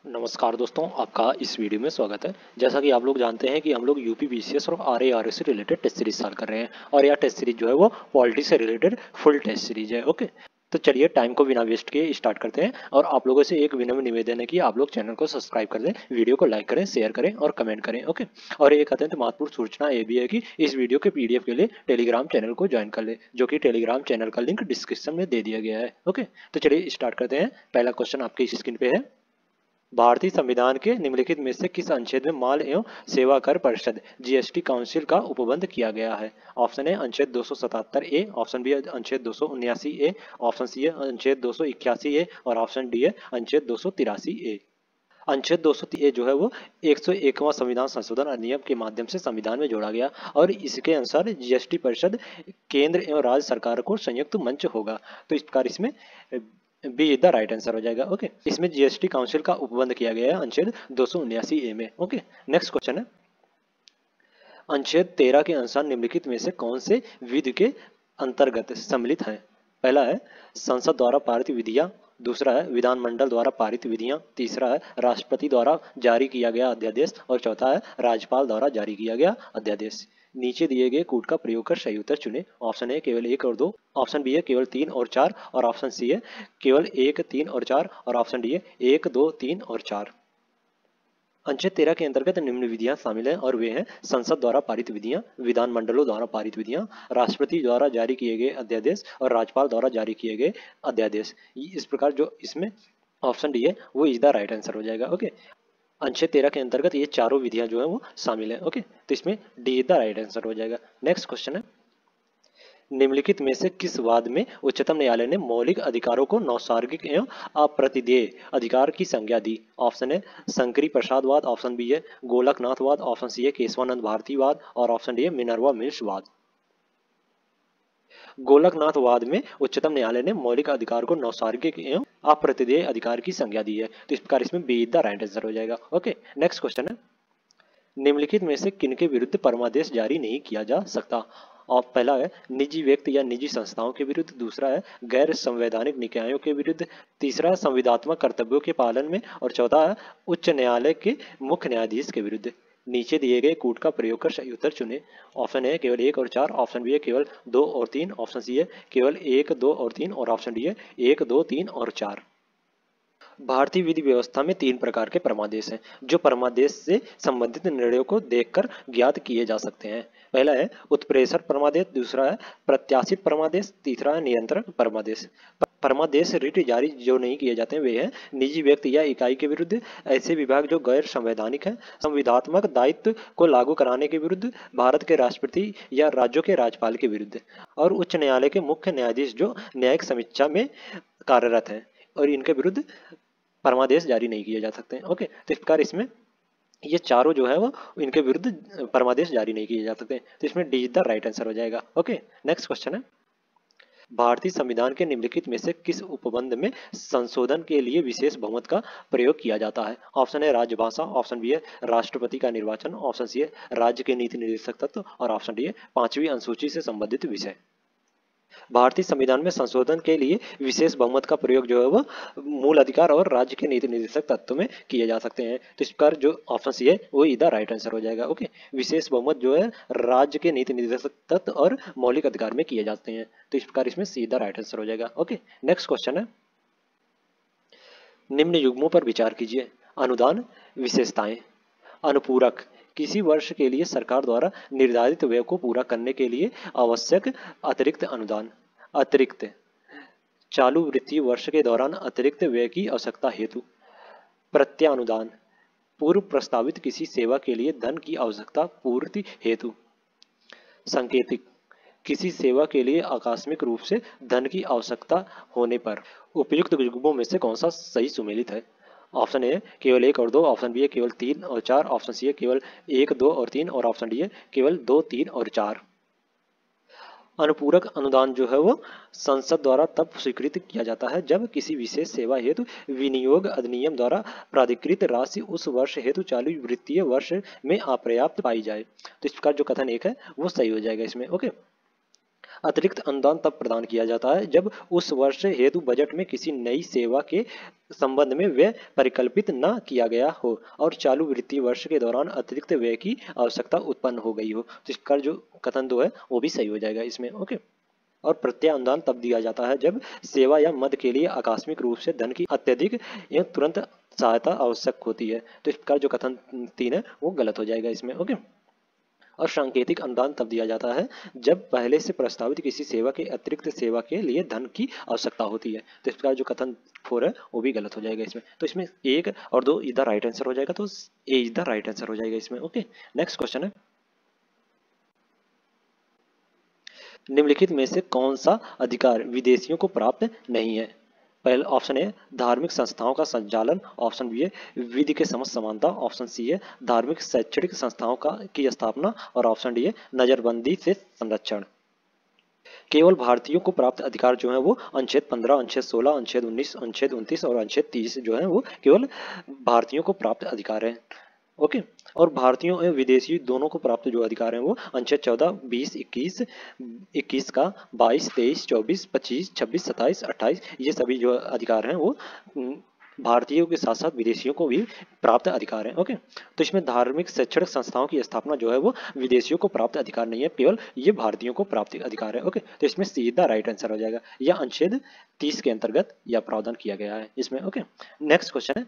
नमस्कार दोस्तों, आपका इस वीडियो में स्वागत है। जैसा कि आप लोग जानते हैं कि हम लोग यूपी बीसीएस और आरएआरए से रिलेटेड टेस्ट सीरीज स्टार्ट कर रहे हैं और यह टेस्ट सीरीज जो है वो पॉलिटी से रिलेटेड फुल टेस्ट सीरीज है। ओके, तो चलिए टाइम को बिना वेस्ट किए स्टार्ट करते हैं। और आप लोगों से एक विनम्र निवेदन है कि आप लोग चैनल को सब्सक्राइब कर दें, वीडियो को लाइक करें, शेयर करें और कमेंट करें। ओके, और एक अत्यंत महत्वपूर्ण सूचना ये भी है कि इस वीडियो के पीडीएफ के लिए टेलीग्राम चैनल को ज्वाइन कर ले, जो कि टेलीग्राम चैनल का लिंक डिस्क्रिप्शन में दे दिया गया है। ओके, तो चलिए स्टार्ट करते हैं। पहला क्वेश्चन आपकी स्क्रीन पे है, भारतीय संविधान के निम्नलिखित में से किस अनुच्छेद में माल एवं सेवा कर परिषद जीएसटी काउंसिल का उपबंध किया गया है? ऑप्शन ए अनुच्छेद 277 ए, ऑप्शन बी अनुच्छेद 279 ए, ऑप्शन सी है अनुच्छेद 281 ए और ऑप्शन डी है अनुच्छेद 283 ए। अनुच्छेद 203 ए जो है वो 101वां संविधान संशोधन अधिनियम के माध्यम से संविधान में जोड़ा गया और इसके अनुसार जीएसटी परिषद केंद्र एवं राज्य सरकार को संयुक्त मंच होगा। तो इस प्रकार इसमें बी द राइट आंसर हो जाएगा। ओके, इसमें जीएसटी काउंसिल का उपबंध किया गया है अनुच्छेद 279 ए में। ओके, नेक्स्ट क्वेश्चन है, अनुच्छेद 13 के अनुसार निम्नलिखित में से कौन से विधि के अंतर्गत सम्मिलित है? पहला है संसद द्वारा पारित विधियां, दूसरा है विधानमंडल द्वारा पारित विधियां, तीसरा है राष्ट्रपति द्वारा जारी किया गया अध्यादेश और चौथा है राज्यपाल द्वारा जारी किया गया अध्यादेश। नीचे दिए गए कूट का प्रयोग कर सही उत्तर चुने। ऑप्शन ए केवल 1 और 2, ऑप्शन बी है केवल 3 और 4 और ऑप्शन सी है केवल 1, 3 और 4 और ऑप्शन डी है 1, 2, 3 और 4। अनुच्छेद 13 के अंतर्गत निम्न विधियां शामिल हैं और वे हैं संसद द्वारा पारित विधियां, विधानमंडलों द्वारा पारित विधियां, राष्ट्रपति द्वारा जारी किए गए अध्यादेश और राज्यपाल द्वारा जारी किए गए अध्यादेश। इस प्रकार जो इसमें ऑप्शन डी है वो इज द राइट आंसर हो जाएगा। ओके, अनुच्छेद 13 के अंतर्गत ये चारों विधियां जो है वो शामिल है। ओके, तो इसमें D is the right answer हो जाएगा। नेक्स्ट क्वेश्चन है, निम्नलिखित में से किस वाद में उच्चतम न्यायालय ने मौलिक अधिकारों को नैसर्गिक एवं अप्रतिदेय अधिकार की संज्ञा दी? ऑप्शन है शंकरी प्रसाद वाद, ऑप्शन बी है गोलकनाथ वाद, ऑप्शन सी है केशवानंद भारती वाद और ऑप्शन डी है मिनर्वा मिल्स वाद। गोलकनाथ वाद में उच्चतम न्यायालय ने मौलिक अधिकार को नैसर्गिक एवं अप्रतिदेय अधिकार की संज्ञा दी है। तो इस प्रकार इसमें बी द राइट आंसर हो जाएगा। ओके, नेक्स्ट क्वेश्चन है, निम्नलिखित में से किनके विरुद्ध परमादेश जारी नहीं किया जा सकता? और पहला है निजी व्यक्ति या निजी संस्थाओं के विरुद्ध, दूसरा है गैर संवैधानिक निकायों के विरुद्ध, तीसरा है संविधात्मक कर्तव्यों के पालन में और चौथा है उच्च न्यायालय के मुख्य न्यायाधीश के विरुद्ध। नीचे दिए गए कूट का प्रयोग कर सही उत्तर चुने। ऑप्शन ए केवल 1 और 4, ऑप्शन बी है केवल 2 और 3, ऑप्शन सी है केवल 1, 2 और 3 और ऑप्शन डी है 1, 2, 3 और 4। भारतीय विधि व्यवस्था में 3 प्रकार के परमादेश हैं जो परमादेश से संबंधित निर्णयों को देखकर ज्ञात किए जा सकते हैं। पहला है उत्प्रेषण परमादेश, दूसरा है प्रत्याशित परमादेश, तीसरा है नियंत्रण परमादेश। परमादेश रिट जारी जो नहीं किए जाते हैं वे हैं निजी व्यक्ति या इकाई के विरुद्ध, ऐसे विभाग जो गैर संवैधानिक हैं, संविधात्मक दायित्व को लागू कराने के विरुद्ध, भारत के राष्ट्रपति या राज्यों के राज्यपाल के विरुद्ध और उच्च न्यायालय के मुख्य न्यायाधीश जो न्यायिक समीक्षा में कार्यरत हैं और इनके विरुद्ध परमादेश जारी नहीं किए जा सकते हैं। ओके, तो इस प्रकार इसमें ये चारों जो है वो इनके विरुद्ध परमादेश जारी नहीं किए जा सकते, तो इसमें D is the right answer हो जाएगा। ओके, नेक्स्ट क्वेश्चन है, भारतीय संविधान के निम्नलिखित में से किस उपबंध में संशोधन के लिए विशेष बहुमत का प्रयोग किया जाता है? ऑप्शन है राजभाषा, ऑप्शन बी है राष्ट्रपति का निर्वाचन, ऑप्शन सी है राज्य के नीति निर्देशक तत्व और ऑप्शन डी है 5वीं अनुसूची से संबंधित विषय। भारतीय संविधान में संशोधन के लिए विशेष बहुमत का प्रयोग जो है वो मूल अधिकार और राज्य के नीति निर्देशक तत्व में किए जा सकते हैं। तो इस प्रकार जो ऑप्शन सी है वो इधर राइट आंसर हो जाएगा। ओके, विशेष बहुमत जो है राज्य के नीति निर्देशक तत्व और मौलिक अधिकार में किए जाते हैं, तो इस प्रकार इसमें सीधा राइट आंसर हो जाएगा। ओके, नेक्स्ट क्वेश्चन है, निम्न युग्मों पर विचार कीजिए। अनुदान, विशेषताएं। अनुपूरक, किसी वर्ष के लिए सरकार द्वारा निर्धारित व्यय को पूरा करने के लिए आवश्यक अतिरिक्त अनुदान। अतिरिक्त, चालू वित्तीय वर्ष के दौरान अतिरिक्त व्यय की आवश्यकता हेतु। प्रत्यानुदान, पूर्व प्रस्तावित किसी सेवा के लिए धन की आवश्यकता पूर्ति हेतु। सांकेतिक, किसी सेवा के लिए आकस्मिक रूप से धन की आवश्यकता होने पर। उपयुक्त युग्मों में से कौन सा सही सुमेलित है? ऑप्शन ए केवल 1 और 2, ऑप्शन बी है केवल 3 और 4, ऑप्शन सी है केवल 1, 2 और 3 और ऑप्शन डी है केवल 2, 3 और 4। अनुपूरक अनुदान जो है वो संसद द्वारा तब स्वीकृत किया जाता है जब किसी विशेष सेवा हेतु विनियोग अधिनियम द्वारा प्राधिकृत राशि उस वर्ष हेतु चालू वित्तीय वर्ष में अपर्याप्त पाई जाए। तो इस प्रकार जो कथन एक है वो सही हो जाएगा इसमें। ओके, अतिरिक्त अनुदान तब प्रदान किया जाता है जब उस वर्ष हेतु बजट में किसी नई सेवा के संबंध में व्यय परिकल्पित न किया गया हो और चालू वित्तीय वर्ष के दौरान अतिरिक्त व्यय की आवश्यकता उत्पन्न हो गई हो। तो इसका जो कथन दो है वो भी सही हो जाएगा इसमें। ओके। और प्रत्यय अनुदान तब दिया जाता है जब सेवा या मद के लिए आकस्मिक रूप से धन की अत्यधिक या तुरंत सहायता आवश्यक होती है। तो इसका जो कथन 3 है वो गलत हो जाएगा इसमें। ओके। और सांकेतिक अनुदान तब दिया जाता है जब पहले से प्रस्तावित किसी सेवा के अतिरिक्त सेवा के लिए धन की आवश्यकता होती है। तो इसका जो कथन 4 है वो भी गलत हो जाएगा इसमें। तो इसमें 1 और 2 इधर राइट आंसर हो जाएगा, तो ए इधर राइट आंसर हो जाएगा इसमें। ओके। नेक्स्ट क्वेश्चन है, निम्नलिखित में से कौन सा अधिकार विदेशियों को प्राप्त नहीं है? पहला ऑप्शन ए धार्मिक संस्थाओं का संचालन, ऑप्शन बी है विधि के समस्त समानता, ऑप्शन सी है धार्मिक शैक्षणिक संस्थाओं की स्थापना और ऑप्शन डी है नजरबंदी से संरक्षण। केवल भारतीयों को प्राप्त अधिकार जो है वो अनुच्छेद 15, अनुच्छेद 16, अनुच्छेद 19, अनुच्छेद 29 और अनुच्छेद 30 जो है वो केवल भारतीयों को प्राप्त अधिकार है। ओके। और भारतीयों एवं विदेशी दोनों को प्राप्त जो अधिकार हैं वो अनुच्छेद 14, 20, 21 का 22, 23, 24, 25, 26, 27, 28 ये सभी जो अधिकार हैं वो भारतीयों के साथ साथ विदेशियों को भी प्राप्त अधिकार है। ओके। तो इसमें धार्मिक शैक्षणिक संस्थाओं की स्थापना जो है वो विदेशियों को प्राप्त अधिकार नहीं है, केवल ये भारतीयों को प्राप्त अधिकार है। ओके। तो इसमें सीधा राइट आंसर हो जाएगा, यह अनुच्छेद 30 के अंतर्गत यह प्रावधान किया गया है इसमें। ओके। नेक्स्ट क्वेश्चन है,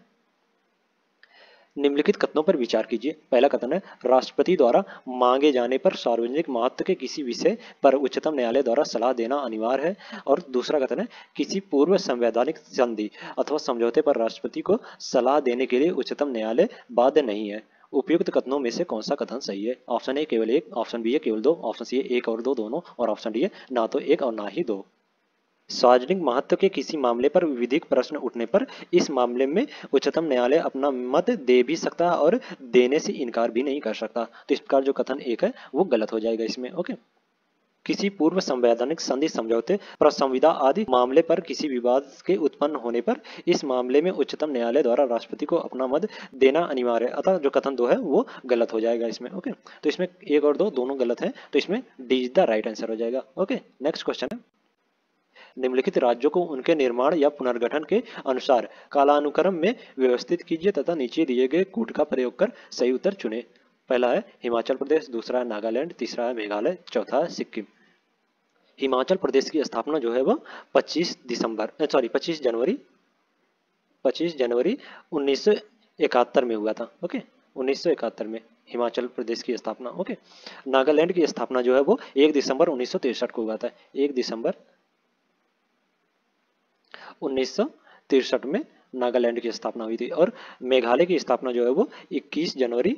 निम्नलिखित कथनों पर विचार कीजिए। पहला कथन है राष्ट्रपति द्वारा मांगे जाने पर सार्वजनिक महत्व के किसी विषय पर उच्चतम न्यायालय द्वारा सलाह देना अनिवार्य है। और दूसरा कथन है किसी पूर्व संवैधानिक संधि अथवा समझौते पर राष्ट्रपति को सलाह देने के लिए उच्चतम न्यायालय बाध्य नहीं है। उपयुक्त कथनों में से कौन सा कथन सही है? ऑप्शन ए केवल एक, ऑप्शन बी है केवल दो, ऑप्शन सी है एक और दो दोनों, और ऑप्शन डी है ना तो एक और ना ही दो। सार्वजनिक महत्व के किसी मामले पर विधिक प्रश्न उठने पर इस मामले में उच्चतम न्यायालय अपना मत दे भी सकता है और देने से इनकार भी नहीं कर सकता। तो इस प्रकार जो कथन एक है वो गलत हो जाएगा इसमें। ओके। किसी पूर्व संवैधानिक संधि समझौते प्रसंविदा आदि मामले पर किसी विवाद के उत्पन्न होने पर इस मामले में उच्चतम न्यायालय द्वारा राष्ट्रपति को अपना मत देना अनिवार्य है, अतः जो कथन दो है वो गलत हो जाएगा इसमें। ओके। तो इसमें एक और दो दोनों गलत है, तो इसमें D is the right answer हो जाएगा। ओके। नेक्स्ट क्वेश्चन है, निम्नलिखित राज्यों को उनके निर्माण या पुनर्गठन के अनुसार कालानुक्रम में व्यवस्थित कीजिए तथा नीचे दिए गए कूट का प्रयोग कर सही उत्तर चुने। पहला है हिमाचल प्रदेश, दूसरा है नागालैंड, तीसरा है मेघालय, चौथा है सिक्किम। हिमाचल प्रदेश की स्थापना जो है वह 25 जनवरी 1971 में हुआ था। ओके। 1971 में हिमाचल प्रदेश की स्थापना। ओके। नागालैंड की स्थापना जो है वो 1 दिसंबर 1963 को हुआ था। 1 दिसंबर 1963 में नागालैंड की स्थापना हुई थी। और मेघालय की स्थापना जो है वो 21 जनवरी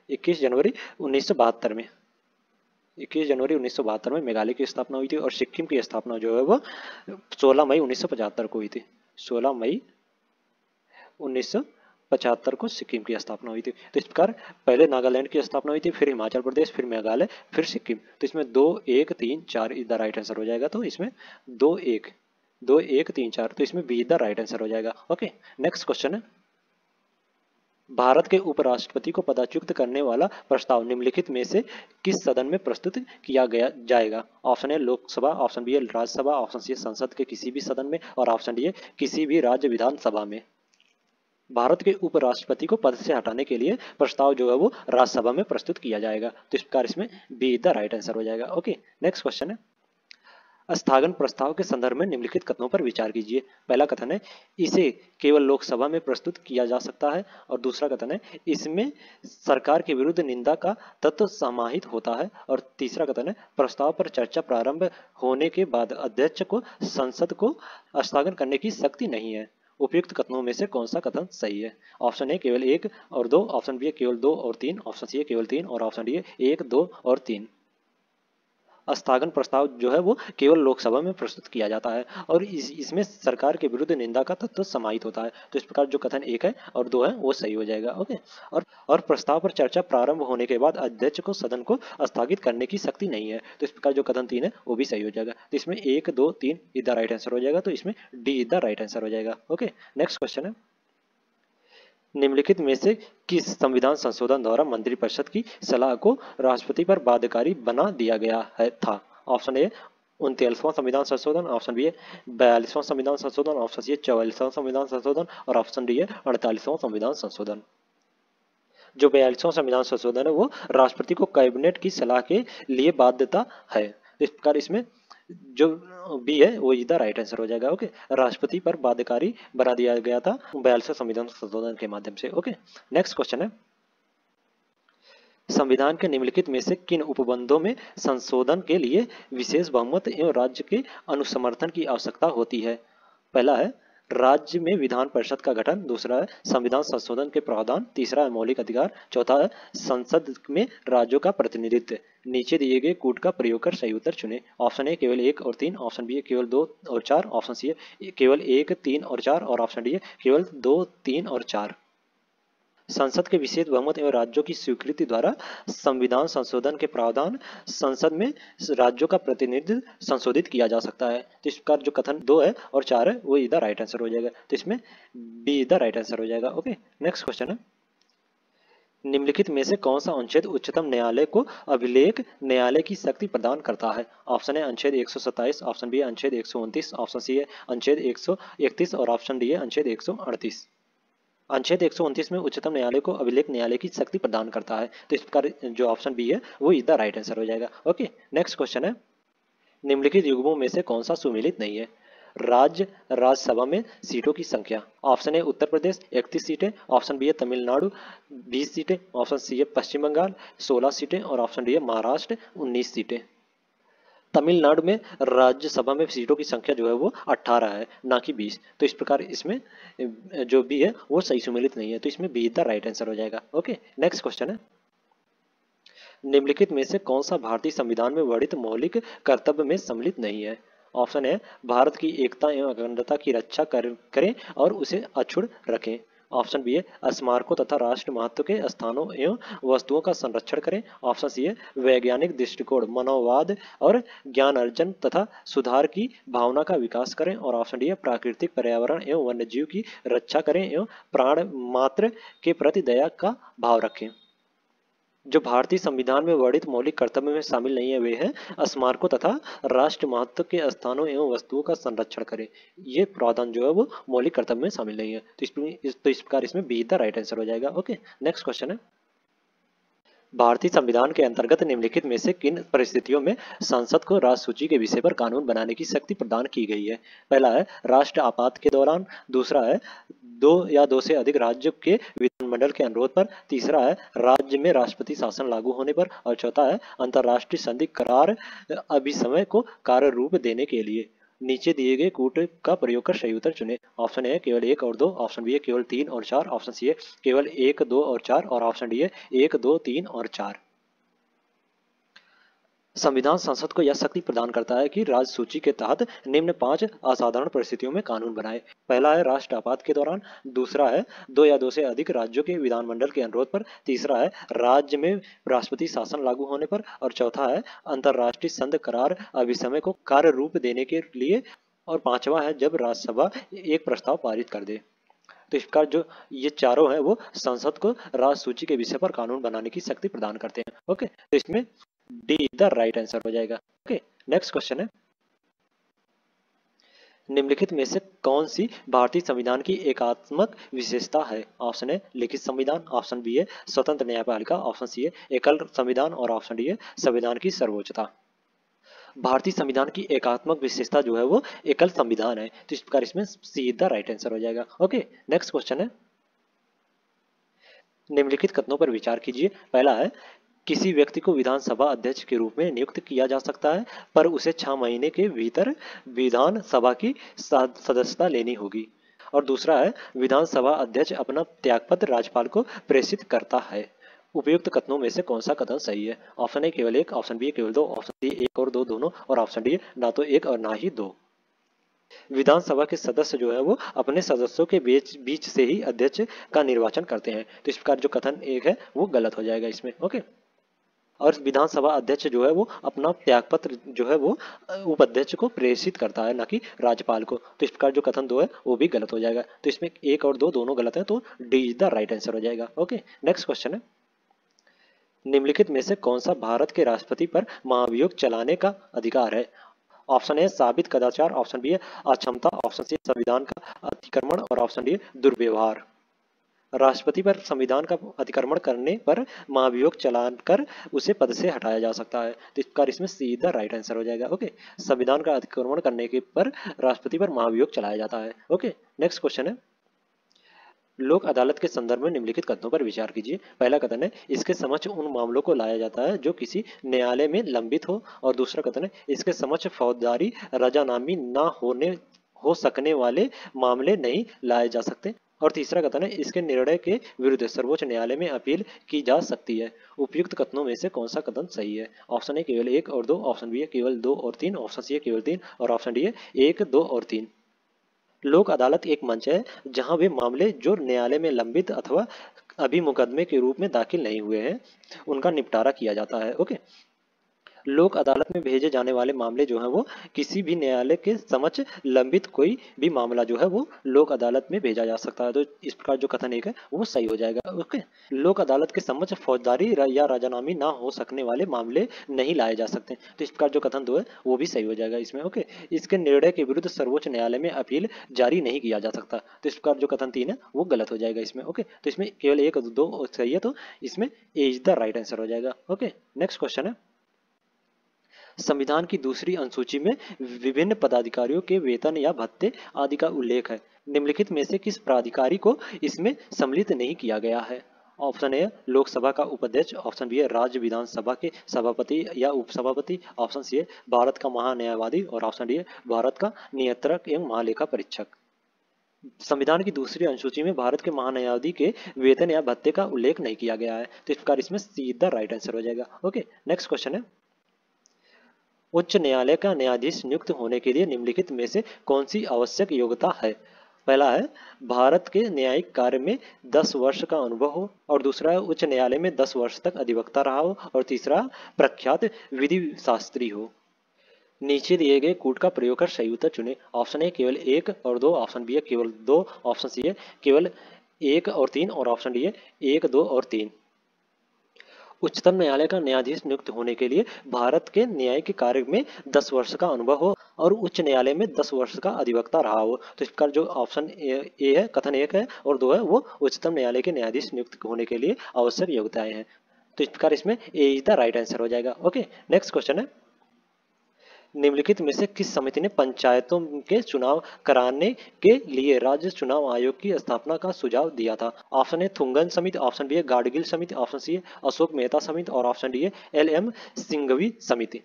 1972 में 21 जनवरी 1972 में मेघालय की स्थापना हुई थी। और सिक्किम की स्थापना जो है वो 16 मई 1975 को हुई थी। 16 मई 1975 को सिक्किम की स्थापना हुई थी। तो इस प्रकार पहले नागालैंड की स्थापना हुई थी, फिर हिमाचल प्रदेश, फिर मेघालय, फिर सिक्किम। तो इसमें 2, 1, 3, 4 इधर राइट आंसर हो जाएगा। तो इसमें 2, 1, 3, 4, तो इसमें बी इधर राइट आंसर हो जाएगा। ओके। नेक्स्ट क्वेश्चन है, भारत के उपराष्ट्रपति को पदच्युत करने वाला प्रस्ताव निम्नलिखित में से किस सदन में प्रस्तुत किया जाएगा? Option A Lok Sabha, option B है राज्यसभा, ऑप्शन सी है संसद के किसी भी सदन में, और ऑप्शन डी है किसी भी राज्य विधानसभा में। भारत के उपराष्ट्रपति को पद से हटाने के लिए प्रस्ताव जो है वो राज्यसभा में प्रस्तुत किया जाएगा। तो इस प्रकार इसमें बी द राइट आंसर हो जाएगा। ओके। नेक्स्ट क्वेश्चन है, स्थगन प्रस्ताव के संदर्भ में निम्नलिखित कथनों पर विचार कीजिए। पहला कथन है इसे केवल लोकसभा में प्रस्तुत किया जा सकता है, और दूसरा कथन है इसमें सरकार के विरुद्ध निंदा का तत्व समाहित होता है, और तीसरा कथन है प्रस्ताव पर चर्चा प्रारंभ होने के बाद अध्यक्ष को संसद को स्थगन करने की शक्ति नहीं है। उपयुक्त कथनों में से कौन सा कथन सही है? ऑप्शन ए केवल 1 और 2, ऑप्शन बी केवल 2 और 3, ऑप्शन सी केवल 3, और ऑप्शन डी 1, 2 और 3। स्थगन प्रस्ताव जो है वो केवल लोकसभा में प्रस्तुत किया जाता है, और इसमें सरकार के विरुद्ध निंदा का तत्व समाहित होता है। तो इस प्रकार जो कथन 1 है और 2 है वो सही हो जाएगा। ओके। और प्रस्ताव पर चर्चा प्रारंभ होने के बाद अध्यक्ष को सदन को स्थगित करने की शक्ति नहीं है। तो इस प्रकार जो कथन 3 है वो भी सही हो जाएगा। तो इसमें 1, 2, 3 इधर राइट आंसर हो जाएगा। तो इसमें डी इधर राइट आंसर हो जाएगा। ओके। नेक्स्ट क्वेश्चन है, निम्नलिखित में से किस संविधान संशोधन द्वारा मंत्रिपरिषद की सलाह को राष्ट्रपति पर बाध्यकारी बना दिया गया है था? ऑप्शन ए 39वां संविधान संशोधन, ऑप्शन बी है 42वां संविधान संशोधन, ऑप्शन सी है 44वां संविधान संशोधन और ऑप्शन डी है 48वां संविधान संशोधन। जो 42वां संविधान संशोधन है वो राष्ट्रपति को कैबिनेट की सलाह के लिए बाध्यता है। इस प्रकार इसमें जो बी है वो इधर राइट आंसर हो जाएगा। ओके, राष्ट्रपति पर बाध्यकारी बना दिया गया था 42वें संविधान संशोधन के माध्यम से। ओके, नेक्स्ट क्वेश्चन है, संविधान के निम्नलिखित में से किन उपबंधों में संशोधन के लिए विशेष बहुमत एवं राज्य के अनुसमर्थन की आवश्यकता होती है? पहला है राज्य में विधान परिषद का गठन, दूसरा है संविधान संशोधन के प्रावधान, तीसरा है मौलिक अधिकार, चौथा है संसद में राज्यों का प्रतिनिधित्व। नीचे दिए गए कूट का प्रयोग कर सही उत्तर चुने। ऑप्शन ए केवल 1 और 3, ऑप्शन बी केवल 2 और 4, ऑप्शन सी है केवल 1, 3 और 4 और ऑप्शन डी है केवल 2, 3 और 4। संसद के विशेष बहुमत एवं राज्यों की स्वीकृति द्वारा संविधान संशोधन के प्रावधान संसद में राज्यों का प्रतिनिधित्व संशोधित किया जा सकता है। तो इस प्रकार जो कथन 2 है और 4 है वो इधर राइट आंसर हो जाएगा। तो इसमें बी इधर राइट आंसर हो जाएगा। ओके, नेक्स्ट क्वेश्चन है, निम्नलिखित में से कौन सा अनुच्छेद उच्चतम न्यायालय को अभिलेख न्यायालय की शक्ति प्रदान करता है? ऑप्शन है अनुच्छेद 127, ऑप्शन बी है अनुच्छेद 129, ऑप्शन सी है अनुच्छेद 131 और ऑप्शन डी है अनुच्छेद 138। अनुच्छेद 129 में उच्चतम न्यायालय को अभिलेख न्यायालय की शक्ति प्रदान करता है। तो इस प्रकार जो ऑप्शन बी है वो इधर राइट आंसर हो जाएगा। ओके, नेक्स्ट क्वेश्चन है, निम्नलिखित युग्मों में से कौन सा सुमेलित नहीं है? राज्यसभा में सीटों की संख्या। ऑप्शन ए उत्तर प्रदेश 31 सीटें, ऑप्शन बी है तमिलनाडु 20 सीटें, ऑप्शन सी है पश्चिम बंगाल 16 सीटें और ऑप्शन डी है महाराष्ट्र 19 सीटें। तमिलनाडु में राज्यसभा में सीटों की संख्या जो है वो 18 है, ना कि 20। तो इस प्रकार इसमें जो बी है वो सही सुमेलित नहीं है। तो इसमें बी द राइट आंसर हो जाएगा। ओके, नेक्स्ट क्वेश्चन है, निम्नलिखित में से कौन सा भारतीय संविधान में वर्णित मौलिक कर्तव्य में सम्मिलित नहीं है? ऑप्शन है भारत की एकता एवं अखंडता की रक्षा करें और उसे अक्षुण्ण रखें, ऑप्शन बी है स्मारकों तथा राष्ट्र महत्व के स्थानों एवं वस्तुओं का संरक्षण करें, ऑप्शन सी है वैज्ञानिक दृष्टिकोण मनोवाद और ज्ञान अर्जन तथा सुधार की भावना का विकास करें और ऑप्शन डी है प्राकृतिक पर्यावरण एवं वन्यजीव की रक्षा करें एवं प्राण मात्र के प्रति दया का भाव रखें। जो भारतीय संविधान में वर्णित मौलिक कर्तव्य में शामिल नहीं है वे हैं स्मारकों तथा राष्ट्र महत्व के स्थानों एवं वस्तुओं का संरक्षण करें। ये प्रावधान जो है वो मौलिक कर्तव्य में शामिल नहीं है। तो इस प्रकार इसमें बी द राइट आंसर हो जाएगा। ओके, नेक्स्ट क्वेश्चन है, भारतीय संविधान के अंतर्गत निम्नलिखित में से किन परिस्थितियों में संसद को राज्य सूची के विषय पर कानून बनाने की शक्ति प्रदान की गई है? पहला है राष्ट्र आपात के दौरान, दूसरा है 2 या 2 से अधिक राज्यों के विधानमंडल के अनुरोध पर, तीसरा है राज्य में राष्ट्रपति शासन लागू होने पर और चौथा है अंतर्राष्ट्रीय संधि करार अभिसमय को कार्य रूप देने के लिए। नीचे दिए गए कूट का प्रयोग कर सही उत्तर चुने। ऑप्शन ए केवल 1 और 2, ऑप्शन बी है केवल 3 और 4, ऑप्शन सी है केवल 1, 2 और 4 और ऑप्शन डी है 1, 2, 3 और 4। संविधान संसद को यह शक्ति प्रदान करता है कि राज्य सूची के तहत निम्न 5 असाधारण परिस्थितियों में कानून बनाए। पहला है राष्ट्र आपात के दौरान, दूसरा है 2 या 2 से अधिक राज्यों के विधानमंडल के अनुरोध पर, तीसरा है राज्य में राष्ट्रपति शासन लागू होने पर और चौथा है अंतर्राष्ट्रीय संधि करार अभिसमय को कार्य रूप देने के लिए और पांचवा है जब राज्यसभा एक प्रस्ताव पारित कर दे। तो इस प्रकार जो ये चारों हैं वो संसद को राज्य सूची के विषय पर कानून बनाने की शक्ति प्रदान करते हैं। ओके, तो इसमें डी द राइट आंसर हो जाएगा। ओके, नेक्स्ट क्वेश्चन है, निम्नलिखित में से कौन सी भारतीय संविधान की एकात्मक विशेषता है? ऑप्शन है लिखित संविधान, ऑप्शन बी है स्वतंत्र न्यायपालिका, ऑप्शन सी है एकल संविधान और ऑप्शन डी है संविधान की सर्वोच्चता। भारतीय संविधान की एकात्मक विशेषता जो है वो एकल संविधान है। तो इस प्रकार इसमें सीधा राइट आंसर हो जाएगा। ओके, नेक्स्ट क्वेश्चन है, निम्नलिखित कथनों पर विचार कीजिए। पहला है किसी व्यक्ति को विधानसभा अध्यक्ष के रूप में नियुक्त किया जा सकता है पर उसे 6 महीने के भीतर विधानसभा की सदस्यता लेनी होगी। और दूसरा है विधानसभा अध्यक्ष अपना त्यागपत्र राज्यपाल को प्रेषित करता है। उपयुक्त कथनों में से कौन सा कथन सही है? ऑप्शन ए केवल 1, ऑप्शन बी केवल 2, ऑप्शन सी 1 और 2 दोनों और ऑप्शन डी ना तो 1 और ना ही 2। विधानसभा के सदस्य जो है वो अपने सदस्यों के बीच से ही अध्यक्ष का निर्वाचन करते हैं। तो इस प्रकार जो कथन 1 है वो गलत हो जाएगा इसमें। ओके, और विधानसभा अध्यक्ष जो है वो अपना त्यागपत्र जो है वो उपाध्यक्ष को प्रेषित करता है, ना कि राज्यपाल को। तो इस प्रकार जो कथन 2 है वो भी गलत हो जाएगा। तो इसमें 1 और 2 दोनों गलत है, तो D is the right answer हो जाएगा। ओके, नेक्स्ट क्वेश्चन है, निम्नलिखित में से कौन सा भारत के राष्ट्रपति पर महाभियोग चलाने का अधिकार है? ऑप्शन ए साबित कदाचार, ऑप्शन बी है अक्षमता, ऑप्शन सी संविधान का अतिक्रमण और ऑप्शन डी दुर्व्यवहार। राष्ट्रपति पर संविधान का अतिक्रमण करने पर महाभियोग चलाकर उसे पद से हटाया जा सकता है। तो इसका इसमें सीधा राइट आंसर हो जाएगा। ओके, संविधान का अतिक्रमण करने के पर राष्ट्रपति पर महाभियोग चलाया जाता है। ओके, नेक्स्ट क्वेश्चन है, लोक अदालत के संदर्भ में निम्नलिखित कथनों पर विचार कीजिए। पहला कथन है, इसके समक्ष उन मामलों को लाया जाता है जो किसी न्यायालय में लंबित हो। और दूसरा कथन है, इसके समक्ष फौजदारी रजानामी न हो सकने वाले मामले नहीं लाए जा सकते। और तीसरा कथन है, इसके निर्णय के विरुद्ध सर्वोच्च न्यायालय में अपील की जा सकती है। उपयुक्त कथनों में से कौन सा कथन सही है? ऑप्शन ए केवल 1 और 2, ऑप्शन बी है केवल 2 और 3, ऑप्शन सी है केवल 3 और ऑप्शन डी है 1, 2 और 3। लोक अदालत एक मंच है जहां वे मामले जो न्यायालय में लंबित अथवा अभी मुकदमे के रूप में दाखिल नहीं हुए हैं उनका निपटारा किया जाता है। ओके, लोक अदालत में भेजे जाने वाले मामले जो है वो किसी भी न्यायालय के समक्ष लंबित कोई भी मामला जो है वो लोक अदालत में भेजा जा सकता है। तो इस प्रकार जो कथन एक है वो सही हो जाएगा। ओके, लोक अदालत के समक्ष फौजदारी या राजानामी ना हो सकने वाले मामले नहीं लाए जा सकते। तो इस प्रकार जो कथन 2 है वो भी सही हो जाएगा इसमें। ओके, इसके निर्णय के विरुद्ध सर्वोच्च न्यायालय में अपील जारी नहीं किया जा सकता। तो इस प्रकार जो कथन 3 है वो गलत हो जाएगा इसमें। ओके, तो इसमें केवल 1 और 2 सही है, तो इसमें ए इज द राइट आंसर हो जाएगा। ओके, नेक्स्ट क्वेश्चन है, संविधान की दूसरी अनुसूची में विभिन्न पदाधिकारियों के वेतन या भत्ते आदि का उल्लेख है। निम्नलिखित में से किस प्राधिकारी को इसमें सम्मिलित नहीं किया गया है? ऑप्शन ए लोकसभा का उपाध्यक्ष, ऑप्शन बी है राज्य विधानसभा के सभापति या उपसभापति, ऑप्शन सी है भारत का महान्यायवादी और ऑप्शन डी है भारत का नियंत्रक एवं महालेखा परीक्षक। संविधान की दूसरी अनुसूची में भारत के महान्यायवादी के वेतन या भत्ते का उल्लेख नहीं किया गया है। तो इस प्रकार इसमें सीधा राइट आंसर हो जाएगा। ओके, नेक्स्ट क्वेश्चन है, उच्च न्यायालय का न्यायाधीश नियुक्त होने के लिए निम्नलिखित में से कौन सी आवश्यक योग्यता है? पहला है भारत के न्यायिक कार्य में 10 वर्ष का अनुभव हो, और दूसरा है उच्च न्यायालय में 10 वर्ष तक अधिवक्ता रहा हो, और तीसरा प्रख्यात विधि शास्त्री हो। नीचे दिए गए कूट का प्रयोग कर सही उत्तर चुने। ऑप्शन ए केवल 1 और 2, ऑप्शन बी है केवल 2, ऑप्शन सी है केवल 1 और 3 और ऑप्शन डी है 1, 2 और 3। उच्चतम न्यायालय का न्यायाधीश नियुक्त होने के लिए भारत के न्यायिक कार्य में 10 वर्ष का अनुभव हो और उच्च न्यायालय में 10 वर्ष का अधिवक्ता रहा हो। तो इसका जो ऑप्शन ए है, कथन 1 है और 2 है, वो उच्चतम न्यायालय के न्यायाधीश नियुक्त होने के लिए आवश्यक योग्यताएं हैं। तो इस प्रकार इसमें ए इज द राइट आंसर हो जाएगा। ओके, नेक्स्ट क्वेश्चन है, निम्नलिखित में से किस समिति ने पंचायतों के चुनाव कराने के लिए राज्य चुनाव आयोग की स्थापना का सुझाव दिया था? ऑप्शन ए थुंगन समिति, ऑप्शन बी है गाडगिल समिति, ऑप्शन सी है अशोक मेहता समिति और ऑप्शन डी है LM सिंघवी समिति।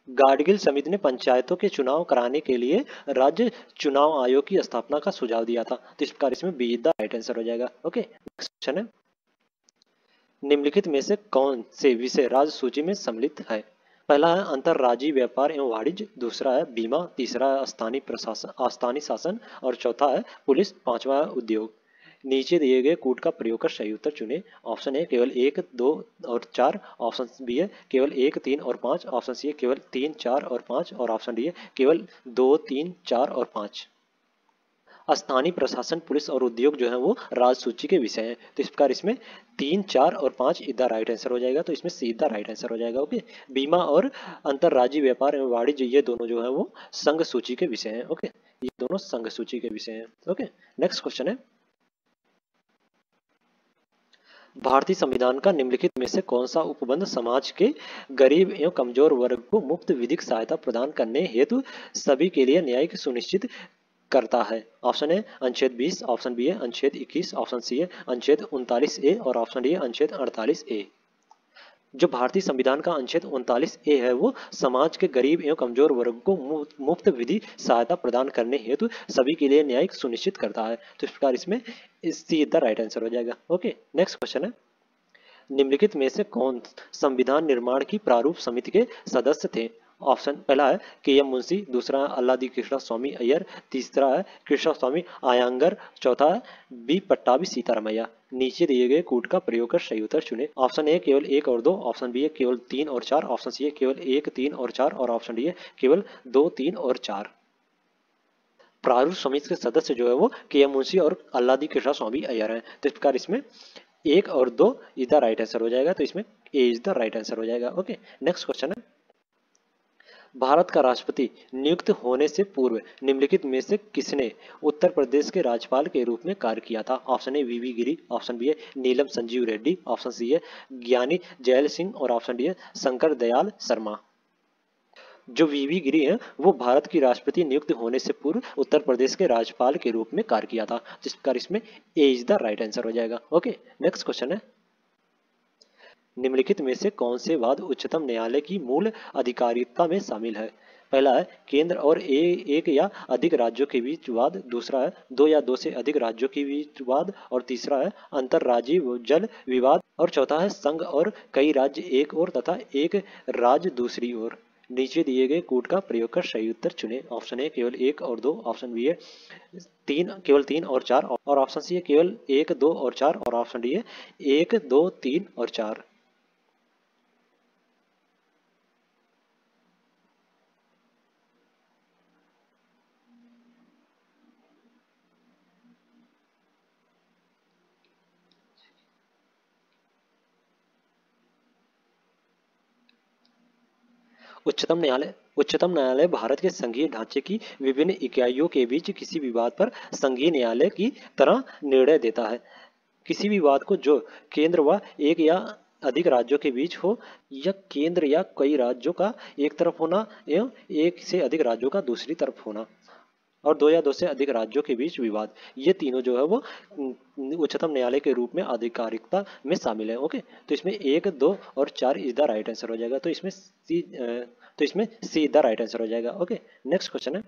गाडगिल समिति ने पंचायतों के चुनाव कराने के लिए राज्य चुनाव आयोग की स्थापना का सुझाव दिया था। तो इस प्रकार इसमें बी द राइट आंसर हो जाएगा। ओके, नेक्स्ट क्वेश्चन है, निम्नलिखित में से कौन से विषय राज्य सूची में सम्मिलित है? पहला है अंतरराज्यीय व्यापार एवं वाणिज्य, दूसरा है बीमा, तीसरा है स्थानीय शासन और चौथा है पुलिस, पांचवा है उद्योग। नीचे दिए गए कूट का प्रयोग कर सही उत्तर चुने। ऑप्शन ए केवल 1, 2 और 4, ऑप्शन बी है केवल 1, 3 और 5, ऑप्शन सी है केवल 3, 4 और 5 और ऑप्शन डी है केवल 2, 3, 4 और 5। स्थानीय प्रशासन, पुलिस और उद्योग जो है वो राज्य सूची के विषय हैं। तो इस प्रकार इसमें 3, 4 और 5 इधर राइट आंसर हो जाएगा। तो इसमें सीधा राइट आंसर हो जाएगा। ओके, बीमा और अंतरराज्यीय व्यापार एवं वाणिज्य ये दोनों जो है वो संघ सूची के विषय हैं। ओके, ये दोनों संघ सूची के विषय हैं। ओके, नेक्स्ट क्वेश्चन है, भारतीय संविधान का निम्नलिखित में से कौन सा उपबंध समाज के गरीब एवं कमजोर वर्ग को मुफ्त विधिक सहायता प्रदान करने हेतु सभी के लिए न्याय सुनिश्चित करता है? ऑप्शन ए अनुच्छेद 20, ऑप्शन बी है अनुच्छेद 21, ऑप्शन सी है अनुच्छेद 39A और ऑप्शन डी है अनुच्छेद 48A। जो भारतीय संविधान का अनुच्छेद 39A है वो समाज के गरीब एवं कमजोर वर्ग को मुफ्त विधि सहायता प्रदान करने हेतु सभी के लिए न्याय सुनिश्चित करता है। तो इस प्रकार इसमें सीधा राइट आंसर हो जाएगा। ओके, नेक्स्ट क्वेश्चन है, निम्नलिखित में से कौन संविधान निर्माण की प्रारूप समिति के सदस्य थे? ऑप्शन पहला है के.एम. मुंशी, दूसरा है अल्लादी कृष्णा स्वामी अय्यर, तीसरा है कृष्णा स्वामी अयंगर, चौथा है बी पट्टाभी सीतारामैया। नीचे दिए गए कूट का प्रयोग कर सही उत्तर चुने। ऑप्शन ए केवल 1 और 2, ऑप्शन बी है केवल 3 और 4, ऑप्शन सी है केवल 1, 3 और 4 और ऑप्शन डी है केवल 2, 3 और 4। प्रारूप समिति के सदस्य जो है वो के.एम. मुंशी और अल्लादी कृष्णा स्वामी अय्यर हैं। तो इस प्रकार इसमें 1 और 2 इज द राइट आंसर हो जाएगा, तो इसमें ए इज द राइट आंसर हो जाएगा। ओके, नेक्स्ट क्वेश्चन है, भारत का राष्ट्रपति नियुक्त होने से पूर्व निम्नलिखित में से किसने उत्तर प्रदेश के राज्यपाल के रूप में कार्य किया था? Option A V Giri, option B है नीलम संजीव रेड्डी, ऑप्शन सी है ज्ञानी जैल सिंह और ऑप्शन डी है शंकर दयाल शर्मा। जो वी गिरी हैं वो भारत की राष्ट्रपति नियुक्त होने से पूर्व उत्तर प्रदेश के राज्यपाल के रूप में कार्य किया था, जिस प्रकार इसमें ए इज द राइट आंसर हो जाएगा। ओके, नेक्स्ट क्वेश्चन है, निम्नलिखित में से कौन से वाद उच्चतम न्यायालय की मूल अधिकारिता में शामिल है? पहला है केंद्र और एक या अधिक राज्यों के बीच वाद, दूसरा है 2 या 2 से अधिक राज्यों के बीच वाद और तीसरा है अंतर्राज्यीय जल विवाद और चौथा है संघ और कई राज्य एक ओर तथा एक राज्य दूसरी ओर। नीचे दिए गए कूट का प्रयोग कर सही उत्तर चुने। ऑप्शन ए केवल 1 और 2, ऑप्शन बी है केवल 3 और 4 और ऑप्शन सी है केवल 1, 2 और 4 और ऑप्शन डी है 1, 2, 3 और 4। उच्चतम न्यायालय भारत के संघीय ढांचे की विभिन्न इकाइयों के बीच किसी विवाद पर संघीय न्यायालय की तरह निर्णय देता है। किसी विवाद को जो केंद्र व एक या अधिक राज्यों के बीच हो या केंद्र या कई राज्यों का एक तरफ होना एवं एक से अधिक राज्यों का दूसरी तरफ होना और 2 या 2 से अधिक राज्यों के बीच विवाद, ये तीनों जो है वो उच्चतम न्यायालय के रूप में आधिकारिकता में शामिल है। ओके, तो इसमें 1, 2 और 4 इज द राइट आंसर हो जाएगा, तो इसमें सी द राइट आंसर हो जाएगा। ओके, नेक्स्ट क्वेश्चन है,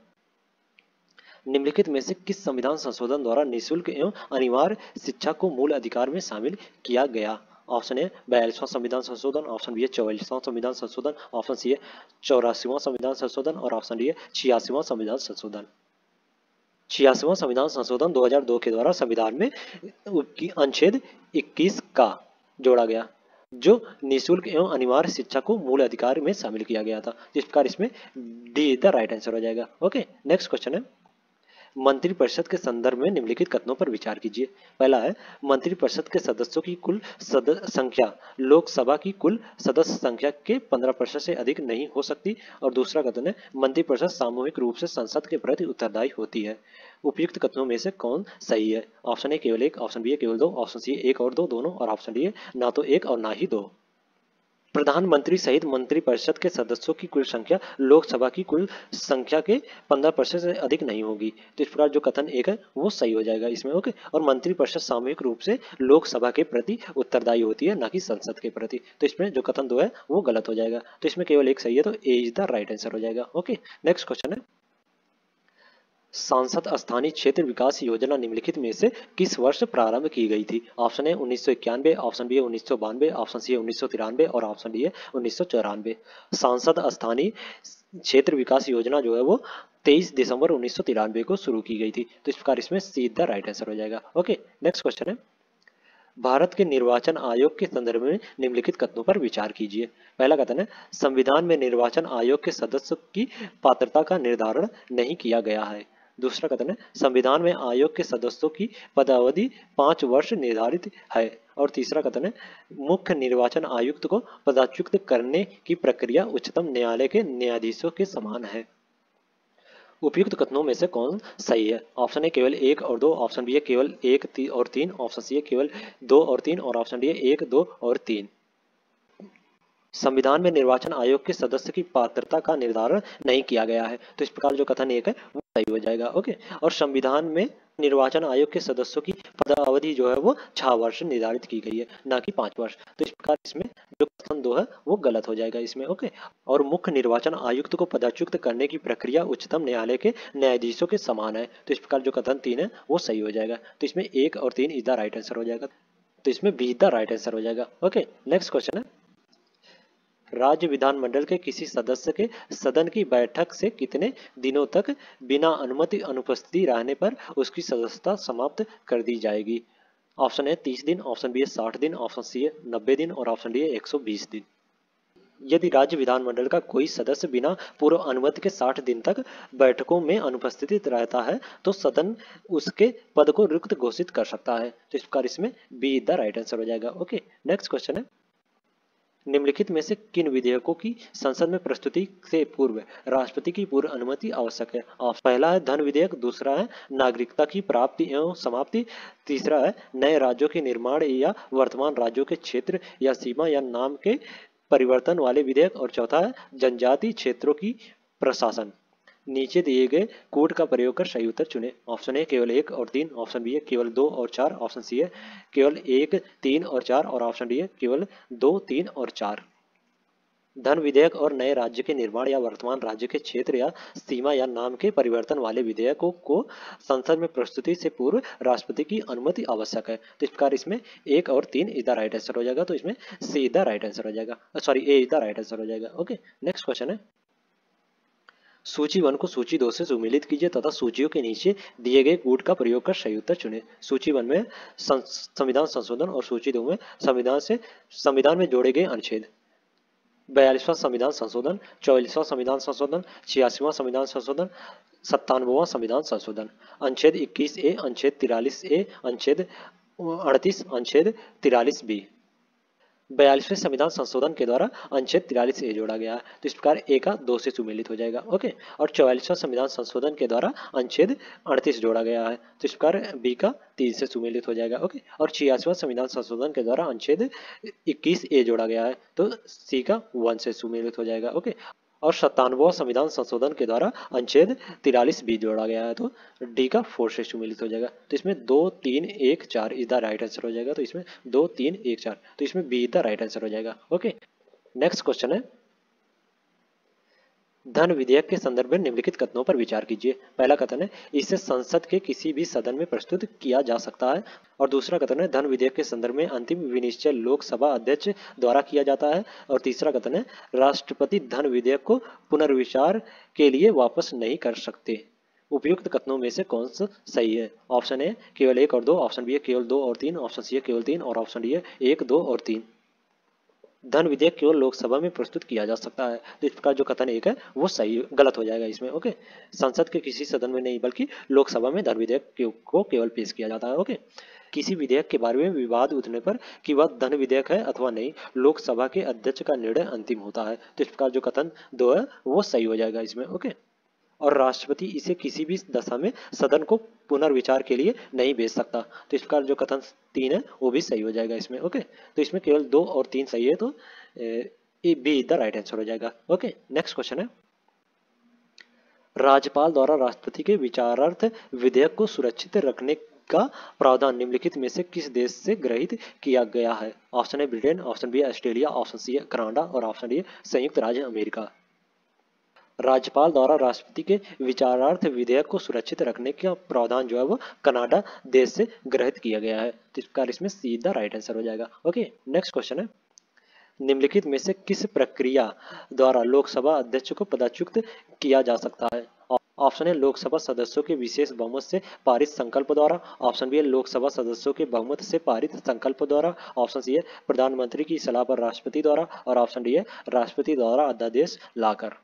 निम्नलिखित में से किस संविधान संशोधन द्वारा निःशुल्क एवं अनिवार्य शिक्षा को मूल अधिकार में शामिल किया गया? ऑप्शन ए 42वां संविधान संशोधन, ऑप्शन बी है 44वां संविधान संशोधन, ऑप्शन सी है 84वां संविधान संशोधन और ऑप्शन डी है 86वां संविधान संशोधन। 86वां संविधान संशोधन 2002 के द्वारा संविधान में अनुच्छेद 21 का जोड़ा गया, जो निःशुल्क एवं अनिवार्य शिक्षा को मूल अधिकार में शामिल किया गया था, जिस प्रकार इसमें डी द राइट आंसर हो जाएगा। ओके, नेक्स्ट क्वेश्चन है, मंत्रिपरिषद के संदर्भ में निम्नलिखित कथनों पर विचार कीजिए। पहला है मंत्रिपरिषद के सदस्यों की कुल संख्या लोकसभा की कुल सदस्य संख्या के 15% से अधिक नहीं हो सकती और दूसरा कथन है मंत्रिपरिषद सामूहिक रूप से संसद के प्रति उत्तरदायी होती है। उपयुक्त कथनों में से कौन सही है? ऑप्शन ए केवल 1, ऑप्शन बी केवल 2, ऑप्शन सी 1 और 2 दोनों और ऑप्शन डी है ना तो 1 और ना ही 2। प्रधानमंत्री सहित मंत्रिपरिषद के सदस्यों की कुल संख्या लोकसभा की कुल संख्या के 15% से अधिक नहीं होगी, तो इस प्रकार जो कथन एक है वो सही हो जाएगा इसमें। ओके, और मंत्रिपरिषद सामूहिक रूप से लोकसभा के प्रति उत्तरदायी होती है, ना कि संसद के प्रति, तो इसमें जो कथन 2 है वो गलत हो जाएगा, तो इसमें केवल एक सही है, तो ए इज द राइट आंसर हो जाएगा। ओके, नेक्स्ट क्वेश्चन है, सांसद स्थानीय क्षेत्र विकास योजना निम्नलिखित में से किस वर्ष प्रारंभ की गई थी? ऑप्शन ए 1991, ऑप्शन बी है 1992, ऑप्शन सी है 1993 और ऑप्शन डी है 1994। सांसद स्थानीय क्षेत्र विकास योजना जो है वो 23 दिसंबर 1993 को शुरू की गई थी, तो इस प्रकार इसमें सीधा राइट आंसर हो जाएगा। ओके, नेक्स्ट क्वेश्चन है, भारत के निर्वाचन आयोग के संदर्भ में निम्नलिखित कथनों पर विचार कीजिए। पहला कथन है संविधान में निर्वाचन आयोग के सदस्यों की पात्रता का निर्धारण नहीं किया गया है। दूसरा कथन है संविधान में आयोग के सदस्यों की पदावधि 5 वर्ष निर्धारित है और तीसरा कथन है मुख्य निर्वाचन आयुक्त को पदच्युत करने की प्रक्रिया उच्चतम न्यायालय के न्यायाधीशों के समान है। उपयुक्त कथनों में से कौन सही है? ऑप्शन ए केवल 1 और 2, ऑप्शन बी है केवल 1 और 3, ऑप्शन सी है केवल 2 और 3 और ऑप्शन डी है 1, 2 और 3। संविधान में निर्वाचन आयोग के सदस्य की पात्रता का निर्धारण नहीं किया गया है, तो इस प्रकार जो कथन एक है वो सही हो जाएगा। ओके, और संविधान में निर्वाचन आयोग के सदस्यों की पदावधि जो है वो 6 वर्ष निर्धारित की गई है, ना कि 5 वर्ष, तो इस प्रकार इसमें जो कथन 2 है वो गलत हो जाएगा इसमें। ओके, और मुख्य निर्वाचन आयुक्त को पदच्युत करने की प्रक्रिया उच्चतम न्यायालय के न्यायाधीशों के समान है, तो इस प्रकार जो कथन 3 है वो सही हो जाएगा, तो इसमें 1 और 3 इज द राइट आंसर हो जाएगा, तो इसमें बी द राइट आंसर हो जाएगा। ओके, नेक्स्ट क्वेश्चन है, राज्य विधानमंडल के किसी सदस्य के सदन की बैठक से कितने दिनों तक बिना अनुमति अनुपस्थिति रहने पर उसकी सदस्यता समाप्त कर दी जाएगी? ऑप्शन ए 30 दिन, ऑप्शन बी है 60 दिन, ऑप्शन सी है 90 दिन और ऑप्शन डी है 120 दिन। यदि राज्य विधानमंडल का कोई सदस्य बिना पूर्व अनुमति के 60 दिन तक बैठकों में अनुपस्थित रहता है तो सदन उसके पद को रिक्त घोषित कर सकता है। तो इस प्रकार इसमें बी द राइट आंसर हो जाएगा। ओके, नेक्स्ट क्वेश्चन है, निम्नलिखित में से किन विधेयकों की संसद में प्रस्तुति से पूर्व राष्ट्रपति की पूर्व अनुमति आवश्यक है? पहला है धन विधेयक, दूसरा है नागरिकता की प्राप्ति एवं समाप्ति, तीसरा है नए राज्यों के निर्माण या वर्तमान राज्यों के क्षेत्र या सीमा या नाम के परिवर्तन वाले विधेयक और चौथा है जनजातीय क्षेत्रों की प्रशासन। नीचे दिए गए कोड का प्रयोग कर सही उत्तर चुने। ऑप्शन ए केवल 1 और 3, ऑप्शन बी है केवल 2 और 4, ऑप्शन सी है केवल 1, 3 और 4 और ऑप्शन डी है केवल 2, 3 और 4। धन विधेयक और नए राज्य के निर्माण या वर्तमान राज्य के क्षेत्र या सीमा या नाम के परिवर्तन वाले विधेयकों को संसद में प्रस्तुति से पूर्व राष्ट्रपति की अनुमति आवश्यक है। तो इस प्रकार इसमें 1 और 3 इज द राइट आंसर हो जाएगा। तो इसमें सी द राइट आंसर हो जाएगा, sorry A is the right answer हो जाएगा। ओके, नेक्स्ट क्वेश्चन है, सूची 1 को सूची 2 से सुमेलित कीजिए तथा सूचियों के नीचे दिए गए कोड का प्रयोग कर सही उत्तर चुनें। सूची 1 में संविधान संशोधन और सूची 2 में संविधान में जोड़े गए अनुच्छेद। 42वां संविधान संशोधन, 44वां संविधान संशोधन, 86वां संविधान संशोधन, 97वां संविधान संशोधन। अनुच्छेद 21A, अनुच्छेद 43A, अनुच्छेद 38, अनुच्छेद 43B। 42वें संविधान संशोधन के द्वारा अनुच्छेद 43A जोड़ा गया है। तो इस प्रकार ए का 2 से सुमेलित हो जाएगा। ओके, और 44वां संविधान संशोधन के द्वारा अनुच्छेद 38 जोड़ा गया है। तो इस प्रकार बी का 3 से सुमेलित हो जाएगा। ओके, और 86वां संविधान संशोधन के द्वारा अनुच्छेद 21A जोड़ा गया है। तो सी का 1 से सुमेलित हो जाएगा। ओके, और 97वां संविधान संशोधन के द्वारा अनुच्छेद 43B जोड़ा गया है। तो डी का 4 से सुमेलित हो जाएगा। तो इसमें 2, 3, 1, 4 इज द राइट आंसर हो जाएगा। तो इसमें 2, 3, 1, 4, तो इसमें बी द राइट आंसर हो जाएगा। ओके, नेक्स्ट क्वेश्चन है, धन विधेयक के संदर्भ में निम्नलिखित कथनों पर विचार कीजिए। पहला कथन है इसे संसद के किसी भी सदन में प्रस्तुत किया जा सकता है, और दूसरा कथन है धन विधेयक के संदर्भ में अंतिम विनिश्चय लोकसभा अध्यक्ष द्वारा किया जाता है, और तीसरा कथन है राष्ट्रपति धन विधेयक को पुनर्विचार के लिए वापस नहीं कर सकते। उपयुक्त कथनों में से कौन सा सही है? ऑप्शन ए केवल 1 और 2, ऑप्शन बी है केवल 2 और 3, ऑप्शन सी है केवल 3 और ऑप्शन डी है 1, 2 और 3। धन विधेयक केवल लोकसभा में प्रस्तुत किया जा सकता है। तो इसका जो कथन 1 है वो सही गलत हो जाएगा इसमें। ओके, संसद के किसी सदन में नहीं बल्कि लोकसभा में धन विधेयक को केवल पेश किया जाता है। ओके, किसी विधेयक के बारे में विवाद उठने पर कि वह धन विधेयक है अथवा नहीं, लोकसभा के अध्यक्ष का निर्णय अंतिम होता है। तो इस प्रकार जो कथन 2 है वो सही हो जाएगा इसमें। ओके, और राष्ट्रपति इसे किसी भी दशा में सदन को पुनर्विचार के लिए नहीं भेज सकता। तो इस प्रकार जो कथन 3 है वो भी सही हो जाएगा इसमें। ओके, तो इसमें केवल 2 और 3 सही है, तो A be the right answer हो जाएगा। ओके, नेक्स्ट क्वेश्चन है, राज्यपाल द्वारा राष्ट्रपति के विचारार्थ विधेयक को सुरक्षित रखने का प्रावधान निम्नलिखित में से किस देश से ग्रहित किया गया है? ऑप्शन है ब्रिटेन, ऑप्शन बी है ऑस्ट्रेलिया, ऑप्शन सी है कनाडा और ऑप्शन डी है संयुक्त राज्य अमेरिका। राज्यपाल द्वारा राष्ट्रपति के विचारार्थ विधेयक को सुरक्षित रखने का प्रावधान जो है वो कनाडा देश से ग्रहित किया गया है। तो इस प्रकार इसमें सीधा राइट आंसर हो जाएगा। ओके, नेक्स्ट क्वेश्चन है, निम्नलिखित में से किस प्रक्रिया द्वारा लोकसभा अध्यक्ष को पदच्युत किया जा सकता है? ऑप्शन है लोकसभा सदस्यों के विशेष बहुमत से पारित संकल्प द्वारा, ऑप्शन बी है लोकसभा सदस्यों के बहुमत से पारित संकल्प द्वारा, ऑप्शन सी है प्रधानमंत्री की सलाह पर राष्ट्रपति द्वारा और ऑप्शन डी है राष्ट्रपति द्वारा अध्यादेश लाकर।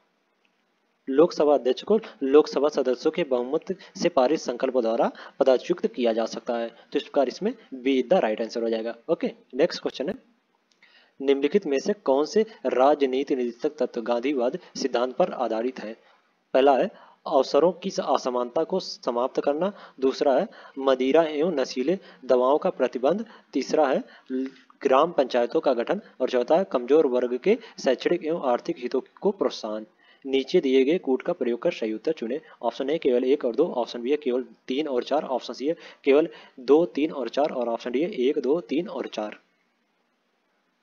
लोकसभा अध्यक्ष को लोकसभा सदस्यों के बहुमत से पारित संकल्प द्वारा पदच्युत किया जा सकता है। तो इस प्रकार इसमें बी द राइट आंसर हो जाएगा। ओके, नेक्स्ट क्वेश्चन है, निम्नलिखित में से कौन से राजनीति नीतिक तत्व गांधीवाद सिद्धांत पर आधारित है? पहला है अवसरों की असमानता को समाप्त करना, दूसरा है मदिरा एवं नशीले दवाओं का प्रतिबंध, तीसरा है ग्राम पंचायतों का गठन और चौथा है कमजोर वर्ग के शैक्षणिक एवं आर्थिक हितों को प्रोत्साहन। नीचे दिए गए कोड का प्रयोग कर सही उत्तर चुने। ऑप्शन ए केवल 1 और 2, ऑप्शन बी है केवल 3 और 4, ऑप्शन सी है केवल 2, 3 और 4 और ऑप्शन डी है 1, 2, 3 और 4।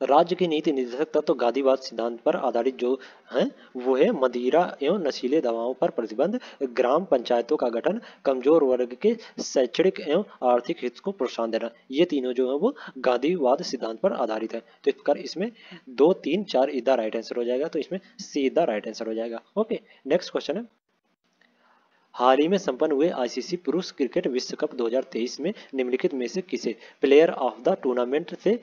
राज्य की नीति निर्देशक तत्व गांधीवाद सिद्धांत पर आधारित जो है वो है मदिरा एवं नशीले दवाओं पर प्रतिबंध, ग्राम पंचायतों का गठन, कमजोर वर्ग के शैक्षणिक एवं आर्थिक हित को प्रोत्साहन देना। ये तीनों जो है वो गांधीवाद सिद्धांत पर आधारित है। तो इस प्रकार इसमें 2, 3, 4 इधर राइट आंसर हो जाएगा, तो इसमें सी इधर राइट आंसर हो जाएगा। ओके, नेक्स्ट क्वेश्चन है, हाल ही में संपन्न हुए आईसीसी पुरुष क्रिकेट विश्व कप 2023 में निम्नलिखित में से किसे प्लेयर ऑफ द टूर्नामेंट से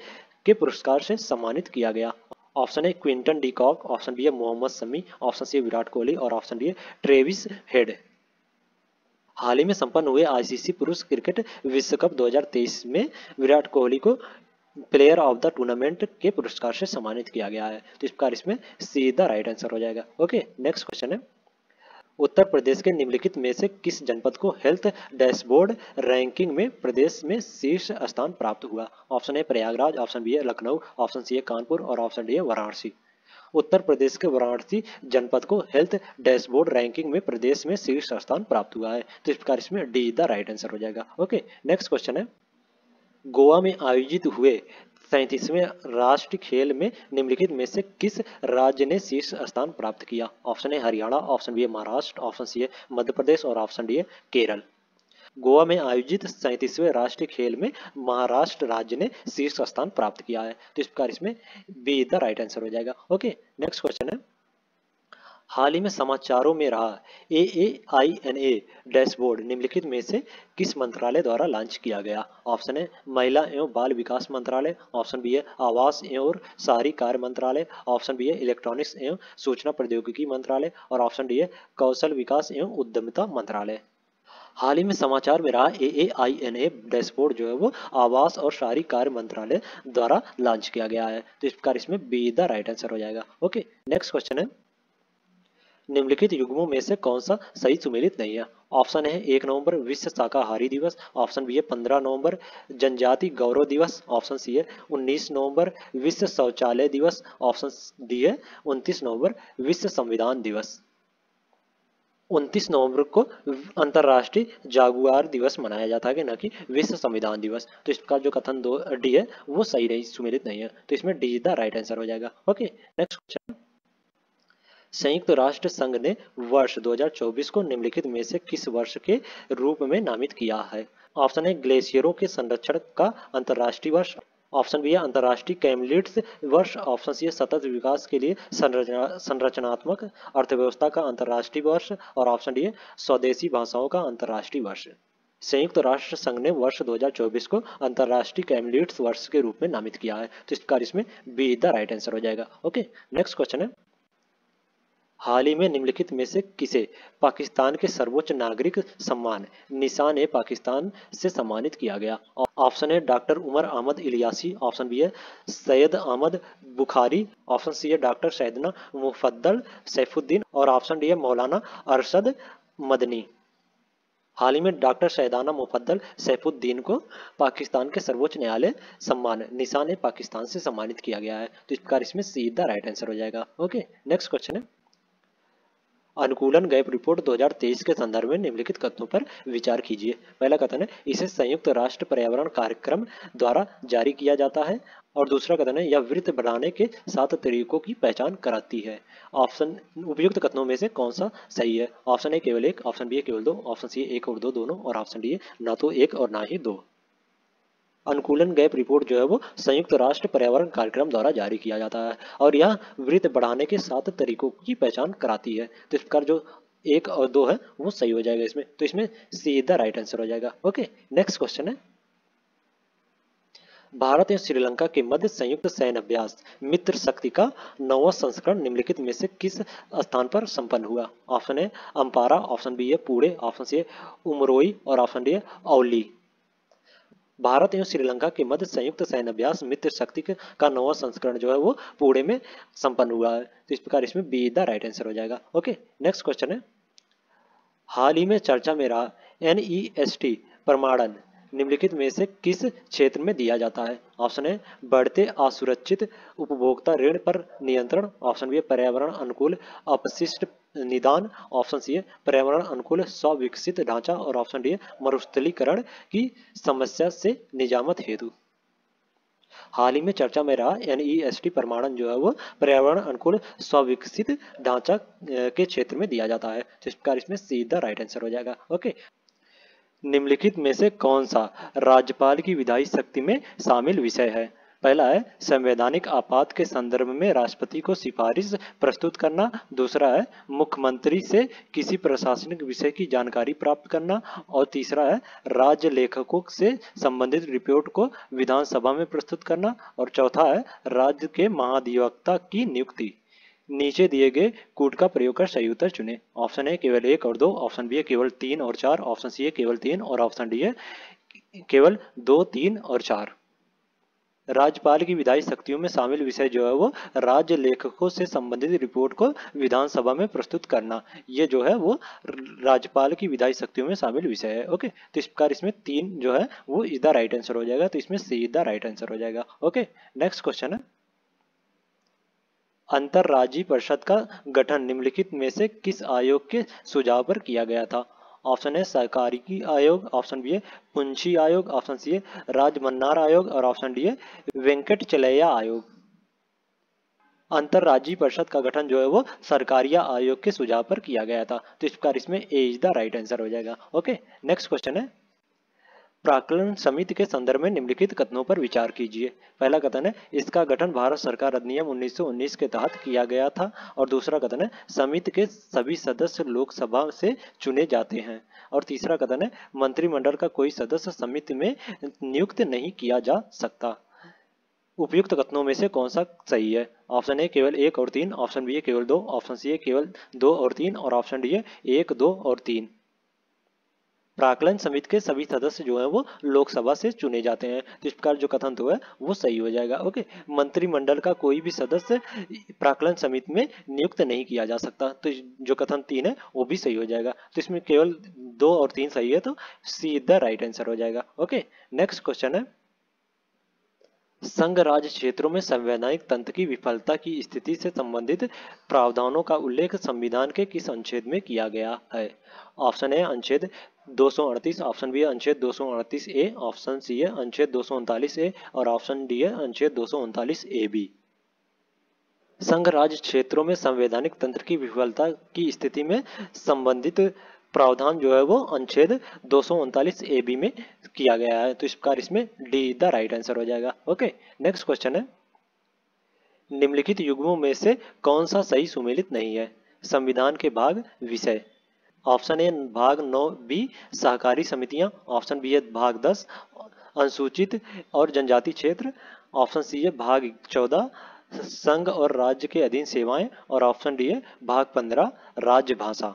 के पुरस्कार से सम्मानित किया गया? Option A Quinton de Kock, option B है मोहम्मद शमी, ऑप्शन सी विराट कोहली और ऑप्शन डी है ट्रेविस हेड। हाल ही में संपन्न हुए आईसीसी पुरुष क्रिकेट विश्व कप 2023 में विराट कोहली को प्लेयर ऑफ द टूर्नामेंट के पुरस्कार से सम्मानित किया गया है। तो इस प्रकार इसमें सीधा राइट आंसर हो जाएगा। ओके, नेक्स्ट क्वेश्चन है, उत्तर प्रदेश के निम्नलिखित में से किस जनपद को हेल्थ डैशबोर्ड रैंकिंग में प्रदेश में शीर्ष स्थान प्राप्त हुआ? Option A Prayagraj, option B है लखनऊ, ऑप्शन सी है कानपुर और ऑप्शन डी है वाराणसी। उत्तर प्रदेश के वाराणसी जनपद को हेल्थ डैशबोर्ड रैंकिंग में प्रदेश में शीर्ष स्थान प्राप्त हुआ है। तो इस प्रकार इसमें डी द राइट आंसर हो जाएगा। ओके, नेक्स्ट क्वेश्चन है, गोवा में आयोजित हुए 37वें राष्ट्रीय खेल में निम्नलिखित में से किस राज्य ने शीर्ष स्थान प्राप्त किया? Option A Haryana, option B है महाराष्ट्र, ऑप्शन सी है मध्य प्रदेश और ऑप्शन डी है केरल। गोवा में आयोजित 37वें राष्ट्रीय खेल में महाराष्ट्र राज्य ने शीर्ष स्थान प्राप्त किया है। तो इस प्रकार इसमें बी द राइट आंसर हो जाएगा। ओके, नेक्स्ट क्वेश्चन है, हाल ही में समाचारों में रहा AAINA डैशबोर्ड निम्नलिखित में से किस मंत्रालय द्वारा लॉन्च किया गया? ऑप्शन है महिला एवं बाल विकास मंत्रालय, ऑप्शन बी है आवास एवं शहरी कार्य मंत्रालय, ऑप्शन बी है इलेक्ट्रॉनिक्स एवं सूचना प्रौद्योगिकी मंत्रालय और ऑप्शन डी है कौशल विकास एवं उद्यमिता मंत्रालय। हाल ही में समाचार में रहा AAINA डैशबोर्ड जो है वो आवास और शहरी कार्य मंत्रालय द्वारा लॉन्च किया गया है। तो इस प्रकार इसमें बी द राइट आंसर हो जाएगा। ओके, नेक्स्ट क्वेश्चन है, निम्नलिखित युग्मों में से कौन सा सही सुमेलित नहीं है? ऑप्शन है 1 नवंबर विश्व शाकाहारी दिवस, ऑप्शन बी है 15 नवंबर जनजाति गौरव दिवस, ऑप्शन सी है 19 नवंबर विश्व शौचालय दिवस, ऑप्शन डी है 29 नवंबर विश्व संविधान दिवस। 29 नवंबर को अंतर्राष्ट्रीय जागुआर दिवस मनाया जाता है, न कि विश्व संविधान दिवस। तो इसका जो कथन दो डी है वो सही नहीं सुमेलित नहीं है, तो इसमें डी द राइट आंसर हो जाएगा। ओके, नेक्स्ट क्वेश्चन, संयुक्त राष्ट्र संघ ने वर्ष 2024 को निम्नलिखित में से किस वर्ष के रूप में नामित किया है? ऑप्शन है ग्लेशियरों के संरक्षण का अंतर्राष्ट्रीय वर्ष, ऑप्शन बी है अंतर्राष्ट्रीय कैमलिट्स वर्ष, ऑप्शन सी है सतत विकास के लिए संरचनात्मक अर्थव्यवस्था का अंतर्राष्ट्रीय वर्ष और ऑप्शन डी है स्वदेशी भाषाओं का अंतर्राष्ट्रीय वर्ष। संयुक्त राष्ट्र संघ ने वर्ष 2024 को अंतर्राष्ट्रीय कैमलिट्स वर्ष के रूप में नामित किया है। तो इस प्रकार इसमें बी द राइट आंसर हो जाएगा। ओके, नेक्स्ट क्वेश्चन है, हाल ही में निम्नलिखित में से किसे पाकिस्तान के सर्वोच्च नागरिक सम्मान निशान ए पाकिस्तान से सम्मानित किया गया? ऑप्शन है doctor Umar Ahmed Ilyasi, option B है सैयद अहमद बुखारी, ऑप्शन सी है डॉक्टर सैदना मुफद्दल सैफुद्दीन और ऑप्शन डी है मौलाना अरशद मदनी। हाल ही में डॉक्टर सैदाना मुफद्दल सैफुद्दीन को पाकिस्तान के सर्वोच्च न्यायालय सम्मान निशान ए पाकिस्तान से सम्मानित किया गया है। तो इस प्रकार इसमें सीधा राइट आंसर हो जाएगा। ओके, नेक्स्ट क्वेश्चन है, अनुकूलन गैप रिपोर्ट 2023 के संदर्भ में निम्नलिखित कथनों पर विचार कीजिए। पहला कथन है इसे संयुक्त राष्ट्र पर्यावरण कार्यक्रम द्वारा जारी किया जाता है और दूसरा कथन है यह वृत्त बढ़ाने के 7 तरीकों की पहचान कराती है। ऑप्शन उपयुक्त कथनों में से कौन सा सही है? ऑप्शन ए केवल 1, ऑप्शन बी है केवल 2, ऑप्शन सी 1 और 2 दोनों और ऑप्शन डी है ना तो 1 और ना ही 2। अनुकूलन गैप रिपोर्ट जो है वो संयुक्त राष्ट्र पर्यावरण कार्यक्रम द्वारा जारी किया जाता है और यह वृत्त बढ़ाने के 7 तरीकों की पहचान कराती है। तो इस प्रकार जो 1 और 2 है वो सही हो जाएगा इसमें, तो इसमें सीधा राइट आंसर हो जाएगा। ओके, नेक्स्ट क्वेश्चन है, भारत एवं श्रीलंका के मध्य संयुक्त सैन्य अभ्यास मित्र शक्ति का 9वां संस्करण निम्नलिखित में से किस स्थान पर संपन्न हुआ? ऑप्शन है अम्पारा, ऑप्शन बी है पुणे, ऑप्शन सी है उमरोई और ऑप्शन डी है औली। भारत एवं श्रीलंका के मध्य संयुक्त सैन्य अभ्यास मित्र शक्ति का 9वां संस्करण जो है वो पुणे में संपन्न हुआ है। तो इस प्रकार इसमें बी द राइट आंसर हो जाएगा। ओके, नेक्स्ट क्वेश्चन है, हाल ही में चर्चा में रहा NEST प्रमाणन निम्नलिखित में से किस क्षेत्र में दिया जाता है? ऑप्शन है बढ़ते असुरक्षित उपभोक्ता ऋण पर नियंत्रण, ऑप्शन बी है पर्यावरण अनुकूल अपशिष्ट निदान, ऑप्शन सी है पर्यावरण अनुकूल स्व-विकसित ढांचा और ऑप्शन डी है मरुस्थलीकरण की समस्या से निजामत हेतु। हाल ही में चर्चा में रहा NEST प्रमाणन जो है वो पर्यावरण अनुकूल स्विकसित ढांचा के क्षेत्र में दिया जाता है। तो इस प्रकार इसमें सीधा राइट आंसर हो जाएगा। ओके, निम्नलिखित में से कौन सा राज्यपाल की विधायी शक्ति में शामिल विषय है? पहला है संवैधानिक आपात के संदर्भ में राष्ट्रपति को सिफारिश प्रस्तुत करना। दूसरा है मुख्यमंत्री से किसी प्रशासनिक विषय की जानकारी प्राप्त करना। और तीसरा है राज्य लेखकों से संबंधित रिपोर्ट को विधानसभा में प्रस्तुत करना। और चौथा है राज्य के महाधिवक्ता की नियुक्ति। नीचे दिए गए कूट का प्रयोग कर सही उत्तर चुने। ऑप्शन ए केवल 1 और 2, ऑप्शन बी है केवल 3 और 4, ऑप्शन सी है केवल 3 और ऑप्शन डी है केवल 2, 3 और 4। राज्यपाल की विधायी शक्तियों में शामिल विषय जो है वो राज्य लेखकों से संबंधित रिपोर्ट को विधानसभा में प्रस्तुत करना, ये जो है वो राज्यपाल की विधायी शक्तियों में शामिल विषय है। ओके, तो इस प्रकार इसमें 3 जो है वो इज द राइट आंसर हो जाएगा। तो इसमें सी इज द राइट आंसर हो जाएगा। ओके, नेक्स्ट क्वेश्चन है अंतरराज्यीय परिषद का गठन निम्नलिखित में से किस आयोग के सुझाव पर किया गया था? ऑप्शन है सहकारिकी आयोग, ऑप्शन बी है पुंछी आयोग, ऑप्शन सी है राजमन्नार आयोग और ऑप्शन डी है वेंकटचलैया आयोग। अंतरराज्यीय परिषद का गठन जो है वो सरकारिया आयोग के सुझाव पर किया गया था। तो इस प्रकार इसमें ए इज द राइट आंसर हो जाएगा। ओके, नेक्स्ट क्वेश्चन है प्राक्कलन समिति के संदर्भ में निम्नलिखित कथनों पर विचार कीजिए। पहला कथन है इसका गठन भारत सरकार अधिनियम 1919 के तहत किया गया था। और दूसरा कथन है समिति के सभी सदस्य लोकसभा से चुने जाते हैं। और तीसरा कथन है मंत्रिमंडल का कोई सदस्य समिति में नियुक्त नहीं किया जा सकता। उपयुक्त कथनों में से कौन सा सही है? ऑप्शन ए केवल 1 और 3, ऑप्शन बी है केवल 2, ऑप्शन सी है केवल 2 और 3 और ऑप्शन डी है 1, 2 और 3। प्राक्कलन समिति के सभी सदस्य जो है वो लोकसभा से चुने जाते हैं। तो इस प्रकार जो कथन तो है वो सही हो जाएगा। ओके, मंत्रिमंडल का कोई भी सदस्य प्राक्कलन समिति में नियुक्त नहीं किया जा सकता। तो जो कथन 3 है वो भी सही हो जाएगा। तो इसमें केवल 2 और 3 सही है, तो सी द राइट आंसर हो जाएगा। ओके, नेक्स्ट क्वेश्चन है संघ राज्य क्षेत्रों में संवैधानिक तंत्र की विफलता की स्थिति से संबंधित प्रावधानों का उल्लेख संविधान के किस अनुच्छेद में किया गया है? ऑप्शन ए अनुच्छेद 238, ऑप्शन बी है अनुच्छेद 238 ए, ऑप्शन सी है अनुच्छेद 239 ए और ऑप्शन डी है अनुच्छेद 239 ए बी। संघ राज्य क्षेत्रों में संवैधानिक तंत्र की विफलता की स्थिति में संबंधित प्रावधान जो है वो अनुच्छेद 239 ए बी में किया गया है। तो इस प्रकार इसमें डी द राइट आंसर हो जाएगा। ओके, नेक्स्ट क्वेश्चन है निम्नलिखित युग्मों में से कौन सा सही सुमेलित नहीं है? संविधान के भाग विषय। ऑप्शन ए भाग 9 बी सहकारी समितियां, ऑप्शन बी है भाग 10 अनुसूचित और जनजाति क्षेत्र, ऑप्शन सी है भाग 14 संघ और राज्य के अधीन सेवाएं और ऑप्शन डी है भाग 15 राज्य भाषा।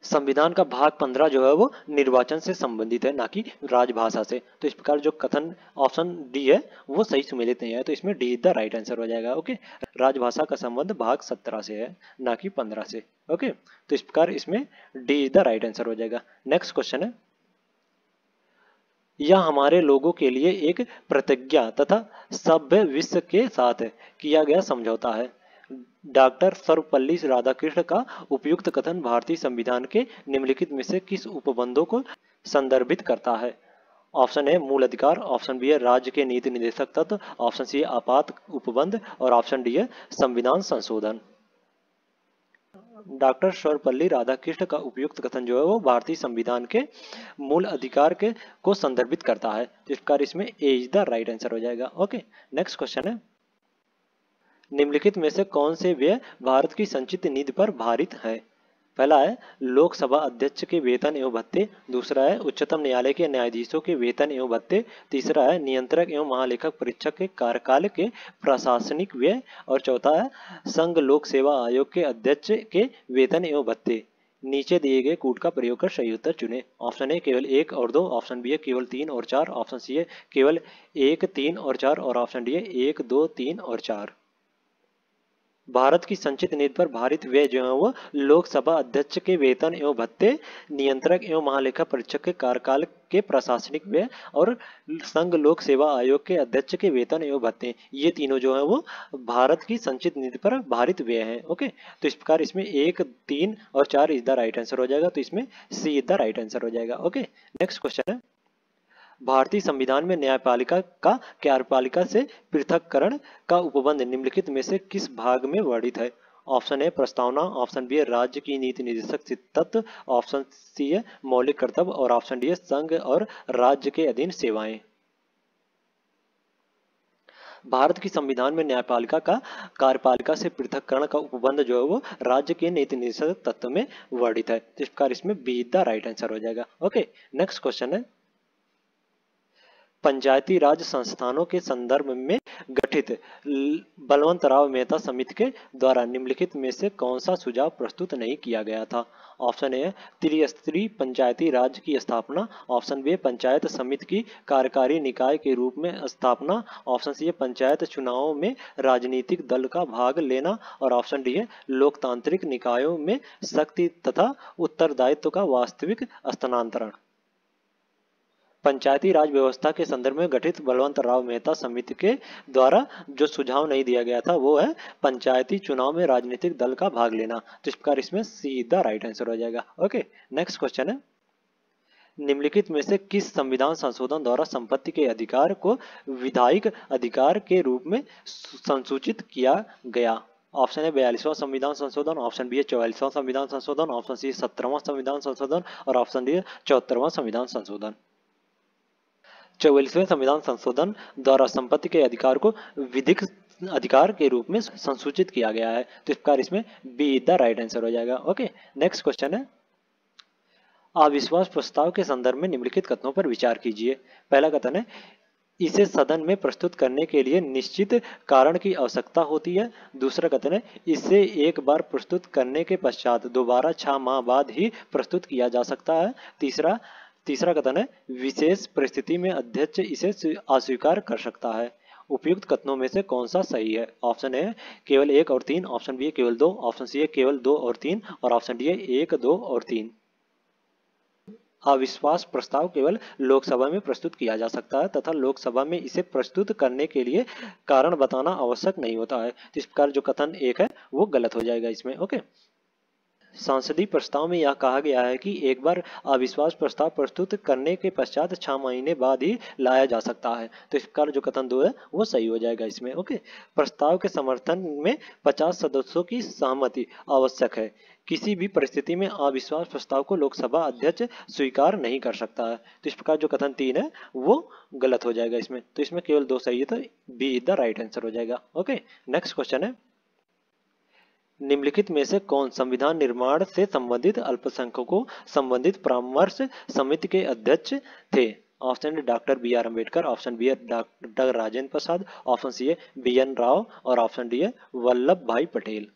संविधान का भाग 15 जो है वो निर्वाचन से संबंधित है, ना कि राजभाषा से। तो इस प्रकार जो कथन ऑप्शन डी है वो सही सुमेलित नहीं है। तो इसमें डी द राइट आंसर हो जाएगा। ओके, राजभाषा का संबंध भाग 17 से है, ना कि 15 से। ओके, तो इस प्रकार इसमें डी द राइट आंसर हो जाएगा। नेक्स्ट क्वेश्चन है यह हमारे लोगों के लिए एक प्रतिज्ञा तथा सभ्य विश्व के साथ किया गया समझौता है। डॉक्टर सर्वपल्ली राधाकृष्ण का उपयुक्त कथन भारतीय संविधान के निम्नलिखित में से किस उपबंधों को संदर्भित करता है? ऑप्शन ए मूल अधिकार, ऑप्शन बी है राज्य के नीति निर्देशक तत्व, ऑप्शन सी है आपात उपबंध और ऑप्शन डी है संविधान संशोधन। डॉक्टर सर्वपल्ली राधाकृष्ण का उपयुक्त कथन जो है वो भारतीय संविधान के मूल अधिकार के को संदर्भित करता है। इस प्रकार इसमें ए इज द राइट आंसर हो जाएगा। ओके, नेक्स्ट क्वेश्चन है निम्नलिखित में से कौन से व्यय भारत की संचित निधि पर भारित है? पहला है लोकसभा अध्यक्ष के वेतन एवं भत्ते, दूसरा है उच्चतम न्यायालय के न्यायाधीशों के वेतन एवं भत्ते, तीसरा है नियंत्रक एवं महालेखक परीक्षक के कार्यकाल के प्रशासनिक व्यय और चौथा है संघ लोक सेवा आयोग के अध्यक्ष के वेतन एवं भत्ते। नीचे दिए गए कूट का प्रयोग कर सही उत्तर चुने। ऑप्शन ए केवल 1 और 2, ऑप्शन बी है केवल 3 और 4, ऑप्शन सी है केवल 1, 3 और 4 और ऑप्शन डी है 1, 2, 3 और 4। भारत की संचित निधि पर भारित व्यय जो है वो लोकसभा अध्यक्ष के वेतन एवं भत्ते, नियंत्रक एवं महालेखा परीक्षक के कार्यकाल के प्रशासनिक व्यय और संघ लोक सेवा आयोग के अध्यक्ष के वेतन एवं भत्ते, ये तीनों जो है वो भारत की संचित निधि पर भारित व्यय है। ओके, तो इस प्रकार इसमें 1, 3 और 4 इज द राइट आंसर हो जाएगा। तो इसमें सी इज द राइट आंसर हो जाएगा। ओके, नेक्स्ट क्वेश्चन है भारतीय संविधान में न्यायपालिका का कार्यपालिका से पृथक्करण का उपबंध निम्नलिखित में से किस भाग में वर्णित है? ऑप्शन ए प्रस्तावना, ऑप्शन बी राज्य की नीति निर्देशक तत्व, ऑप्शन सी है मौलिक कर्तव्य और ऑप्शन डी है संघ और राज्य के अधीन सेवाएं। भारत की संविधान में न्यायपालिका का कार्यपालिका से पृथक्करण का उपबंध जो है वो राज्य के नीति निर्देशक तत्व में वर्णित है। तो इस प्रकार इसमें बी द राइट आंसर हो जाएगा। ओके, नेक्स्ट क्वेश्चन है, पंचायती राज संस्थानों के संदर्भ में गठित बलवंतराव मेहता समिति के द्वारा निम्नलिखित में से कौन सा सुझाव प्रस्तुत नहीं किया गया था? ऑप्शन ए त्रिस्तरीय पंचायती राज की स्थापना, ऑप्शन बी पंचायत समिति की कार्यकारी निकाय के रूप में स्थापना, ऑप्शन सी पंचायत चुनावों में राजनीतिक दल का भाग लेना और ऑप्शन डी है लोकतांत्रिक निकायों में शक्ति तथा उत्तरदायित्व का वास्तविक स्थानांतरण। पंचायती राज व्यवस्था के संदर्भ में गठित बलवंत राव मेहता समिति के द्वारा जो सुझाव नहीं दिया गया था वो है पंचायती चुनाव में राजनीतिक दल का भाग लेना। तो इस प्रकार इसमें सीधा राइट आंसर हो जाएगा। ओके, नेक्स्ट क्वेश्चन है, निम्नलिखित में से किस संविधान संशोधन द्वारा संपत्ति के अधिकार को विधायिक अधिकार के रूप में संसूचित किया गया? ऑप्शन है 42वां संविधान संशोधन, ऑप्शन बी है 44वां संविधान संशोधन, ऑप्शन सी 17वां संविधान संशोधन और ऑप्शन डी है 74वां संविधान संशोधन। 44वें संविधान संशोधन द्वारा संपत्ति के अधिकार को विधिक अधिकार के रूप में संसूचित किया गया है। तो इस प्रकार इसमें बी द राइट आंसर हो जाएगा। ओके, नेक्स्ट क्वेश्चन है, अविश्वास प्रस्ताव के संदर्भ में निम्नलिखित कथनों पर विचार कीजिए। पहला कथन है, इसे सदन में प्रस्तुत करने के लिए निश्चित कारण की आवश्यकता होती है। दूसरा कथन है, इसे एक बार प्रस्तुत करने के पश्चात दोबारा 6 माह बाद ही प्रस्तुत किया जा सकता है। तीसरा कथन है, विशेष परिस्थिति में अध्यक्ष इसे अस्वीकार कर सकता है। उपयुक्त कथनों में से कौन सा सही है? ऑप्शन ए केवल 1 और 3, ऑप्शन बी केवल 2, ऑप्शन सी केवल 2 और 3 और ऑप्शन डी 1, 2 और 3। अविश्वास प्रस्ताव केवल लोकसभा में प्रस्तुत किया जा सकता है तथा लोकसभा में इसे प्रस्तुत करने के लिए कारण बताना आवश्यक नहीं होता है। इस प्रकार जो कथन 1 है वो गलत हो जाएगा इसमें। ओके, संसदीय प्रस्ताव में यह कहा गया है कि एक बार अविश्वास प्रस्ताव प्रस्तुत करने के पश्चात 6 महीने बाद ही लाया जा सकता है। तो इस प्रकार जो कथन 2 है वो सही हो जाएगा इसमें। ओके, प्रस्ताव के समर्थन में 50 सदस्यों की सहमति आवश्यक है। किसी भी परिस्थिति में अविश्वास प्रस्ताव को लोकसभा अध्यक्ष स्वीकार नहीं कर सकता है। तो इस प्रकार जो कथन 3 है वो गलत हो जाएगा इसमें। तो इसमें केवल 2 सही है, तो बी द राइट आंसर हो जाएगा। ओके, नेक्स्ट क्वेश्चन है, निम्नलिखित में से कौन संविधान निर्माण से संबंधित अल्पसंख्यकों संबंधित परामर्श समिति के अध्यक्ष थे? Option A doctor B R Ambedkar, option B है doctor Rajendra Prasad, option C है बी एन राव और ऑप्शन डी है वल्लभ भाई पटेल।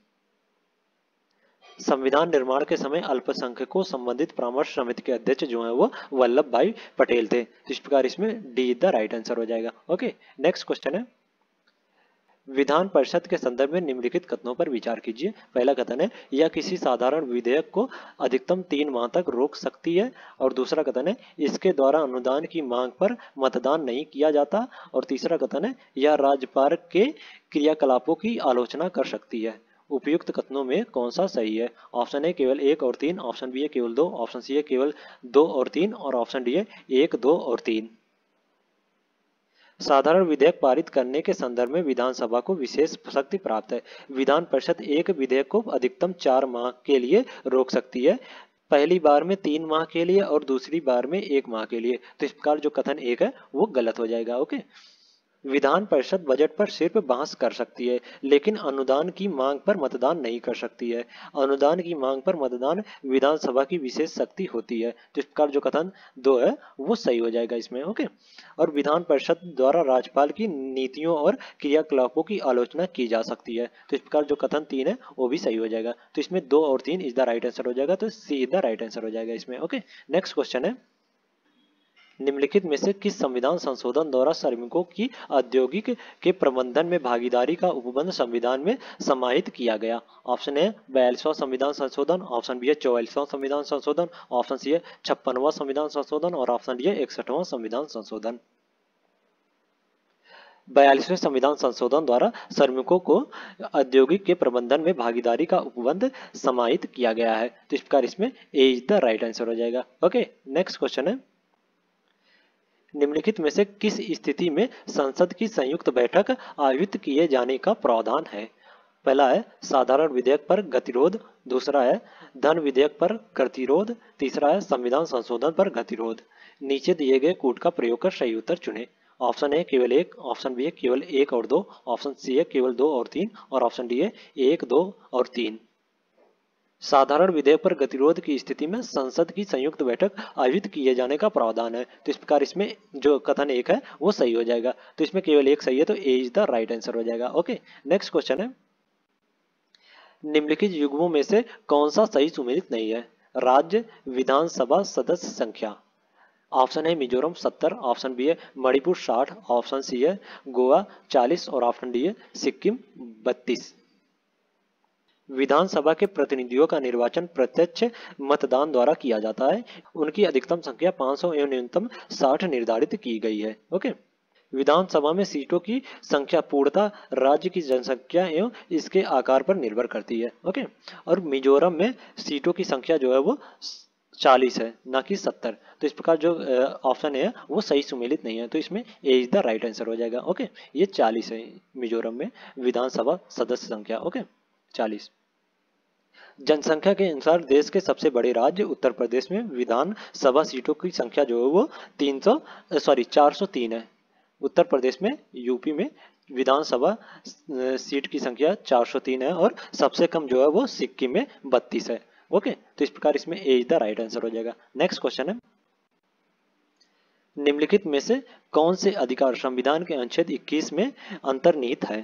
संविधान निर्माण के समय अल्पसंख्यकों संबंधित परामर्श समिति के अध्यक्ष जो है वो वल्लभ भाई पटेल थे। इस प्रकार इसमें डी द राइट आंसर हो जाएगा। ओके, नेक्स्ट क्वेश्चन है, विधान परिषद के संदर्भ में निम्नलिखित कथनों पर विचार कीजिए। पहला कथन है, यह किसी साधारण विधेयक को अधिकतम 3 माह तक रोक सकती है और दूसरा कथन है, इसके द्वारा अनुदान की मांग पर मतदान नहीं किया जाता और तीसरा कथन है, यह राज्यपाल के क्रियाकलापों की आलोचना कर सकती है। उपयुक्त कथनों में कौन सा सही है? ऑप्शन ए केवल 1 और 3, ऑप्शन बी है केवल 2, ऑप्शन सी है केवल 2 और 3 और ऑप्शन डी है 1, 2 और 3। साधारण विधेयक पारित करने के संदर्भ में विधानसभा को विशेष शक्ति प्राप्त है। विधान परिषद एक विधेयक को अधिकतम 4 माह के लिए रोक सकती है, पहली बार में 3 माह के लिए और दूसरी बार में 1 माह के लिए। तो इस प्रकार जो कथन 1 है वो गलत हो जाएगा। ओके, विधान परिषद बजट पर सिर्फ बहस कर सकती है लेकिन अनुदान की मांग पर मतदान नहीं कर सकती है। अनुदान की मांग पर मतदान विधानसभा की विशेष शक्ति होती है। तो इस प्रकार जो कथन 2 है वो सही हो जाएगा इसमें। ओके, और विधान परिषद द्वारा राज्यपाल की नीतियों और क्रियाकलापों की आलोचना की जा सकती है। तो इस प्रकार जो कथन 3 है वो भी सही हो जाएगा। तो इसमें 2 और 3 इज द राइट आंसर हो जाएगा। तो सी द राइट आंसर हो जाएगा इसमें। ओके, नेक्स्ट क्वेश्चन है, निम्नलिखित में से किस संविधान संशोधन द्वारा श्रमिकों की औद्योगिक के प्रबंधन में भागीदारी का उपबंध संविधान में समाहित किया गया? ऑप्शन ए 42वां संविधान संशोधन, ऑप्शन बी है 44वां संविधान संशोधन, ऑप्शन सी है 56वां संविधान संशोधन और ऑप्शन डी है 61वां संविधान संशोधन। 42वें संविधान संशोधन द्वारा श्रमिकों को औद्योगिक के प्रबंधन में भागीदारी का उपबंध समाहित किया गया है। तो इस प्रकार इसमें ए इज द राइट आंसर हो जाएगा। ओके, नेक्स्ट क्वेश्चन है, निम्नलिखित में से किस स्थिति में संसद की संयुक्त बैठक आयोजित किए जाने का प्रावधान है? पहला है साधारण विधेयक पर गतिरोध, दूसरा है धन विधेयक पर गतिरोध, तीसरा है संविधान संशोधन पर गतिरोध। नीचे दिए गए कूट का प्रयोग कर सही उत्तर चुनें। ऑप्शन ए केवल एक, ऑप्शन बी है केवल एक और दो, ऑप्शन सी है केवल दो और तीन, और ऑप्शन डी है एक, दो और तीन। साधारण विधेयक पर गतिरोध की स्थिति में संसद की संयुक्त बैठक आयोजित किए जाने का प्रावधान है, तो इस प्रकार इसमें जो कथन एक है वो सही हो जाएगा, तो इसमें केवल एक सही है, तो ए इज द राइट आंसर हो जाएगा। ओके, नेक्स्ट क्वेश्चन है, निम्नलिखित युग्मों में से कौन सा सही सुमेलित नहीं है? राज्य विधानसभा सदस्य संख्या। ऑप्शन है मिजोरम 70, ऑप्शन बी है मणिपुर 60, ऑप्शन सी है गोवा 40 और ऑप्शन डी है सिक्किम 32। विधानसभा के प्रतिनिधियों का निर्वाचन प्रत्यक्ष मतदान द्वारा किया जाता है। उनकी अधिकतम संख्या 500 एवं न्यूनतम 60 निर्धारित की गई है। ओके, विधानसभा में सीटों की संख्या पूर्णतः राज्य की जनसंख्या एवं इसके आकार पर निर्भर करती है। ओके, और मिजोरम में सीटों की संख्या जो है वो 40 है, ना कि 70। तो इस प्रकार जो ऑप्शन है वो सही सुमेलित नहीं है, तो इसमें ए इज द राइट आंसर हो जाएगा। ओके, ये 40 है मिजोरम में विधानसभा सदस्य संख्या। ओके, 40। जनसंख्या के अनुसार देश के सबसे बड़े राज्य उत्तर प्रदेश में विधानसभा सीटों की संख्या जो है वो 403 है। उत्तर प्रदेश में, यूपी में विधानसभा सीट की संख्या 403 है और सबसे कम जो है वो सिक्किम में 32 है। ओके, तो इस प्रकार इसमें ए इज द राइट आंसर हो जाएगा। नेक्स्ट क्वेश्चन है, निम्नलिखित में से कौन से अधिकार संविधान के अनुच्छेद 21 में अंतर्निहित है?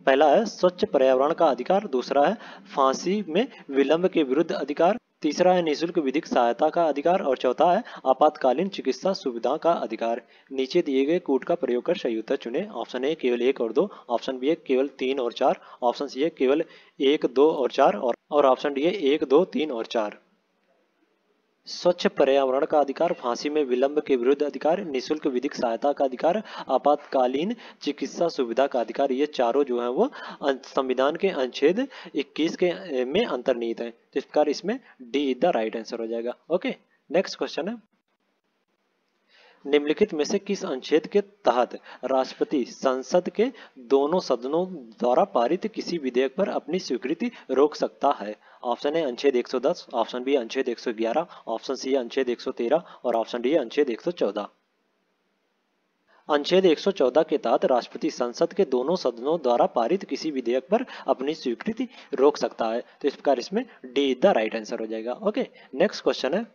पहला है स्वच्छ पर्यावरण का अधिकार, दूसरा है फांसी में विलंब के विरुद्ध अधिकार, तीसरा है निःशुल्क विधिक सहायता का अधिकार और चौथा है आपातकालीन चिकित्सा सुविधा का अधिकार। नीचे दिए गए कूट का प्रयोग कर सही उत्तर चुनें। ऑप्शन ए केवल एक और दो, ऑप्शन बी है केवल तीन और चार, ऑप्शन सी है केवल एक, दो और चार, और ऑप्शन डी है एक, दो, तीन और चार। स्वच्छ पर्यावरण का अधिकार, फांसी में विलंब के विरुद्ध अधिकार, निःशुल्क विधिक सहायता का अधिकार, आपातकालीन चिकित्सा सुविधा का अधिकार, ये चारों जो है वो संविधान के अनुच्छेद 21 के में अंतर्निहित है। तो इस प्रकार इसमें D is the right answer हो जाएगा। ओके, नेक्स्ट क्वेश्चन है, निम्नलिखित में से किस अनुच्छेद के तहत राष्ट्रपति संसद के दोनों सदनों द्वारा पारित किसी विधेयक पर अपनी स्वीकृति रोक सकता है? ऑप्शन है अनुच्छेद 110, ऑप्शन बी अनुच्छेद 111, ऑप्शन सी अनुच्छेद 113 और ऑप्शन डी अनुच्छेद 114। अनुच्छेद 114 के तहत राष्ट्रपति संसद के दोनों सदनों द्वारा पारित किसी विधेयक पर अपनी स्वीकृति रोक सकता है, तो इस प्रकार इसमें D is the right answer हो जाएगा। ओके, नेक्स्ट क्वेश्चन है,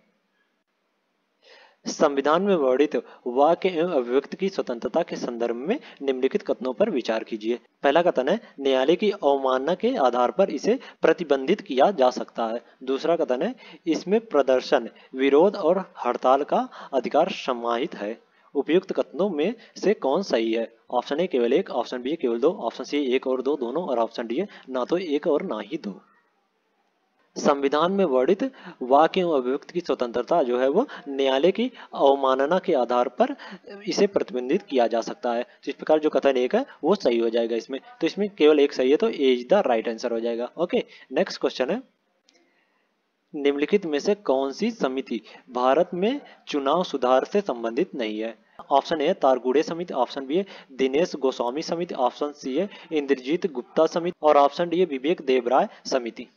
संविधान में वर्णित वाक्य एवं अभिव्यक्ति की स्वतंत्रता के संदर्भ में निम्नलिखित कथनों पर विचार कीजिए। पहला कथन है न्यायालय की अवमानना के आधार पर इसे प्रतिबंधित किया जा सकता है। दूसरा कथन है इसमें प्रदर्शन, विरोध और हड़ताल का अधिकार समाहित है। उपयुक्त कथनों में से कौन सही है? ऑप्शन ए केवल एक, ऑप्शन बी केवल दो, ऑप्शन सी एक और दो दोनों, और ऑप्शन डी है ना तो एक और ना ही दो। संविधान में वर्णित वाक्य एवं अभिव्यक्ति की स्वतंत्रता जो है वो न्यायालय की अवमानना के आधार पर इसे प्रतिबंधित किया जा सकता है। इस प्रकार जो कथन एक है वो सही हो जाएगा इसमें, तो इसमें केवल एक सही है, तो ए इज द राइट आंसर हो जाएगा। ओके, नेक्स्ट क्वेश्चन है, निम्नलिखित में से कौन सी समिति भारत में चुनाव सुधार से संबंधित नहीं है? ऑप्शन ए तारगुड़े समिति, ऑप्शन बी है दिनेश गोस्वामी समिति, ऑप्शन सी है इंद्रजीत गुप्ता समिति और ऑप्शन डी है विवेक देबराय समिति।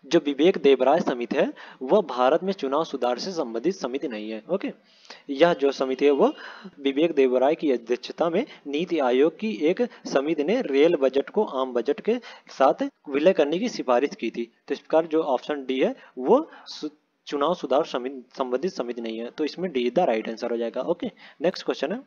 जो विवेक देबराय समिति है वह भारत में चुनाव सुधार से संबंधित समिति नहीं है। ओके, यह जो समिति है वो विवेक देबराय की अध्यक्षता में नीति आयोग की एक समिति ने रेल बजट को आम बजट के साथ विलय करने की सिफारिश की थी। तो इस प्रकार जो ऑप्शन डी है वो चुनाव सुधार संबंधित समिति नहीं है, तो इसमें डी द राइट आंसर हो जाएगा। ओके, नेक्स्ट क्वेश्चन है,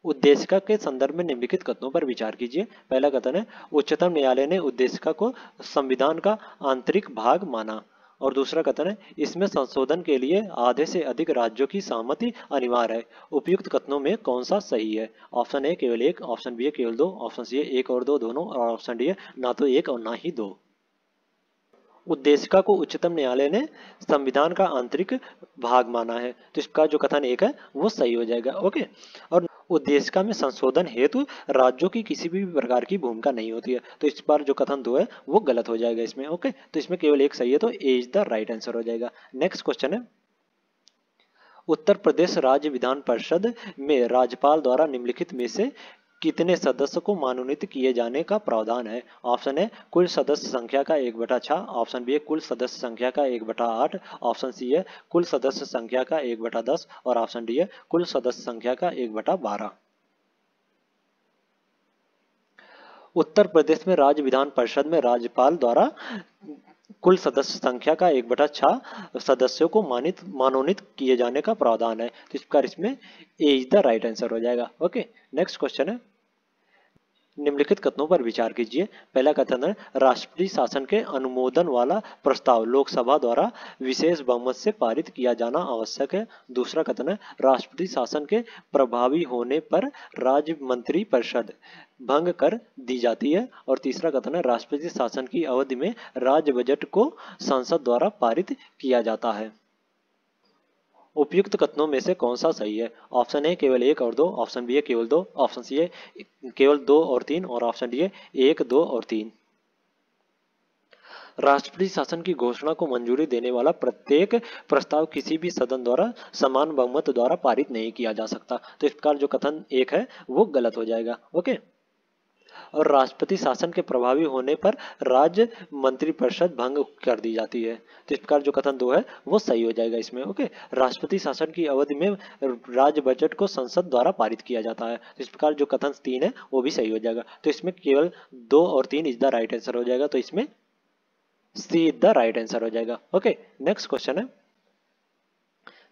उद्देशिका के संदर्भ में निम्नलिखित कथनों पर विचार कीजिए। पहला कथन है उच्चतम न्यायालय ने उद्देशिका को संविधान का आंतरिक भाग माना, और दूसरा कथन है इसमें संशोधन के लिए आधे से अधिक राज्यों की सहमति अनिवार्य है। उपयुक्त कथनों में कौन सा सही है? ऑप्शन ए केवल एक, ऑप्शन बी केवल दो, ऑप्शन सी एक और दो दोनों, और ऑप्शन डी है ना तो एक और ना ही दो। उद्देशिका को उच्चतम न्यायालय ने संविधान का आंतरिक भाग माना है, तो इसका जो कथन एक है वो सही हो जाएगा। ओके, और उद्देशिका में संशोधन हेतु राज्यों की किसी भी प्रकार की भूमिका नहीं होती है, तो इस बार जो कथन दो है वो गलत हो जाएगा इसमें। ओके, तो इसमें केवल एक सही है, तो ए इज द राइट आंसर हो जाएगा। नेक्स्ट क्वेश्चन है, उत्तर प्रदेश राज्य विधान परिषद में राज्यपाल द्वारा निम्नलिखित में से कितने सदस्य को मनोनीत किए जाने का प्रावधान है? ऑप्शन है कुल सदस्य संख्या का 1/6, ऑप्शन बी है कुल सदस्य संख्या का 1/8, ऑप्शन सी है कुल सदस्य संख्या का 1/10 और ऑप्शन डी है कुल सदस्य संख्या का 1/12। उत्तर प्रदेश में राज्य विधान परिषद में राज्यपाल द्वारा कुल सदस्य संख्या का 1/6 सदस्यों को मनोनीत किए जाने का प्रावधान है। तो इस प्रकार इसमें ए इज द राइट आंसर हो जाएगा। ओके, नेक्स्ट क्वेश्चन है, निम्नलिखित कथनों पर विचार कीजिए। पहला कथन है राष्ट्रपति शासन के अनुमोदन वाला प्रस्ताव लोकसभा द्वारा विशेष बहुमत से पारित किया जाना आवश्यक है। दूसरा कथन है राष्ट्रपति शासन के प्रभावी होने पर राज्य मंत्री परिषद भंग कर दी जाती है। और तीसरा कथन है राष्ट्रपति शासन की अवधि में राज्य बजट को संसद द्वारा पारित किया जाता है। उपयुक्त कथनों में से कौन सा सही है? ऑप्शन ए केवल 1 और 2, ऑप्शन बी है केवल 2, ऑप्शन सी है केवल 2 और 3 और ऑप्शन डी है 1, 2 और 3। राष्ट्रपति शासन की घोषणा को मंजूरी देने वाला प्रत्येक प्रस्ताव किसी भी सदन द्वारा समान बहुमत द्वारा पारित नहीं किया जा सकता। तो इस प्रकार जो कथन 1 है वो गलत हो जाएगा। ओके, और राष्ट्रपति शासन के प्रभावी होने पर राज्य मंत्रिपरिषद भंग कर दी जाती है। तो इस प्रकार जो कथन 2 है वो सही हो जाएगा इसमें। ओके, राष्ट्रपति शासन की अवधि में राज्य बजट को संसद द्वारा पारित किया जाता है। तो इस प्रकार जो कथन 3 है वो भी सही हो जाएगा। तो इसमें केवल 2 और 3 इज द राइट आंसर हो जाएगा। तो इसमें सी इज द राइट आंसर हो जाएगा। ओके, नेक्स्ट क्वेश्चन है,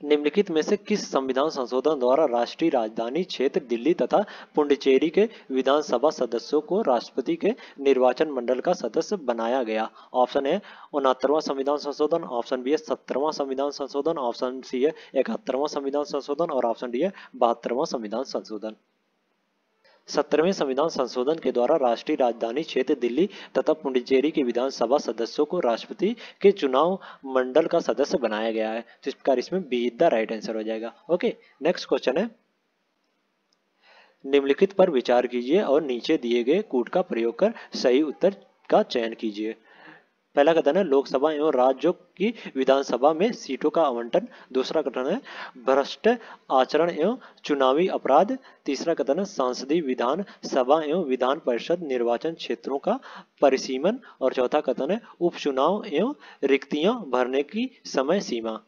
निम्नलिखित में से किस संविधान संशोधन द्वारा राष्ट्रीय राजधानी क्षेत्र दिल्ली तथा पुडुचेरी के विधानसभा सदस्यों को राष्ट्रपति के निर्वाचन मंडल का सदस्य बनाया गया? ऑप्शन है 69वां संविधान संशोधन, ऑप्शन बी है 70वां संविधान संशोधन, ऑप्शन सी है 71वां संविधान संशोधन और ऑप्शन डी है 72वां संविधान संशोधन। 17वें संविधान संशोधन के द्वारा राष्ट्रीय राजधानी क्षेत्र दिल्ली तथा पुडुचेरी के विधानसभा सदस्यों को राष्ट्रपति के चुनाव मंडल का सदस्य बनाया गया है। तो इस प्रकार इसमें बी द राइट आंसर हो जाएगा। ओके, नेक्स्ट क्वेश्चन है, निम्नलिखित पर विचार कीजिए और नीचे दिए गए कूट का प्रयोग कर सही उत्तर का चयन कीजिए। पहला कथन है लोकसभा एवं राज्यों की विधानसभा में सीटों का आवंटन। दूसरा कथन है भ्रष्ट आचरण एवं चुनावी अपराध। तीसरा कथन है सांसदीय विधान सभा एवं विधान परिषद निर्वाचन क्षेत्रों का परिसीमन। और चौथा कथन है उपचुनाव एवं रिक्तियां भरने की समय सीमा।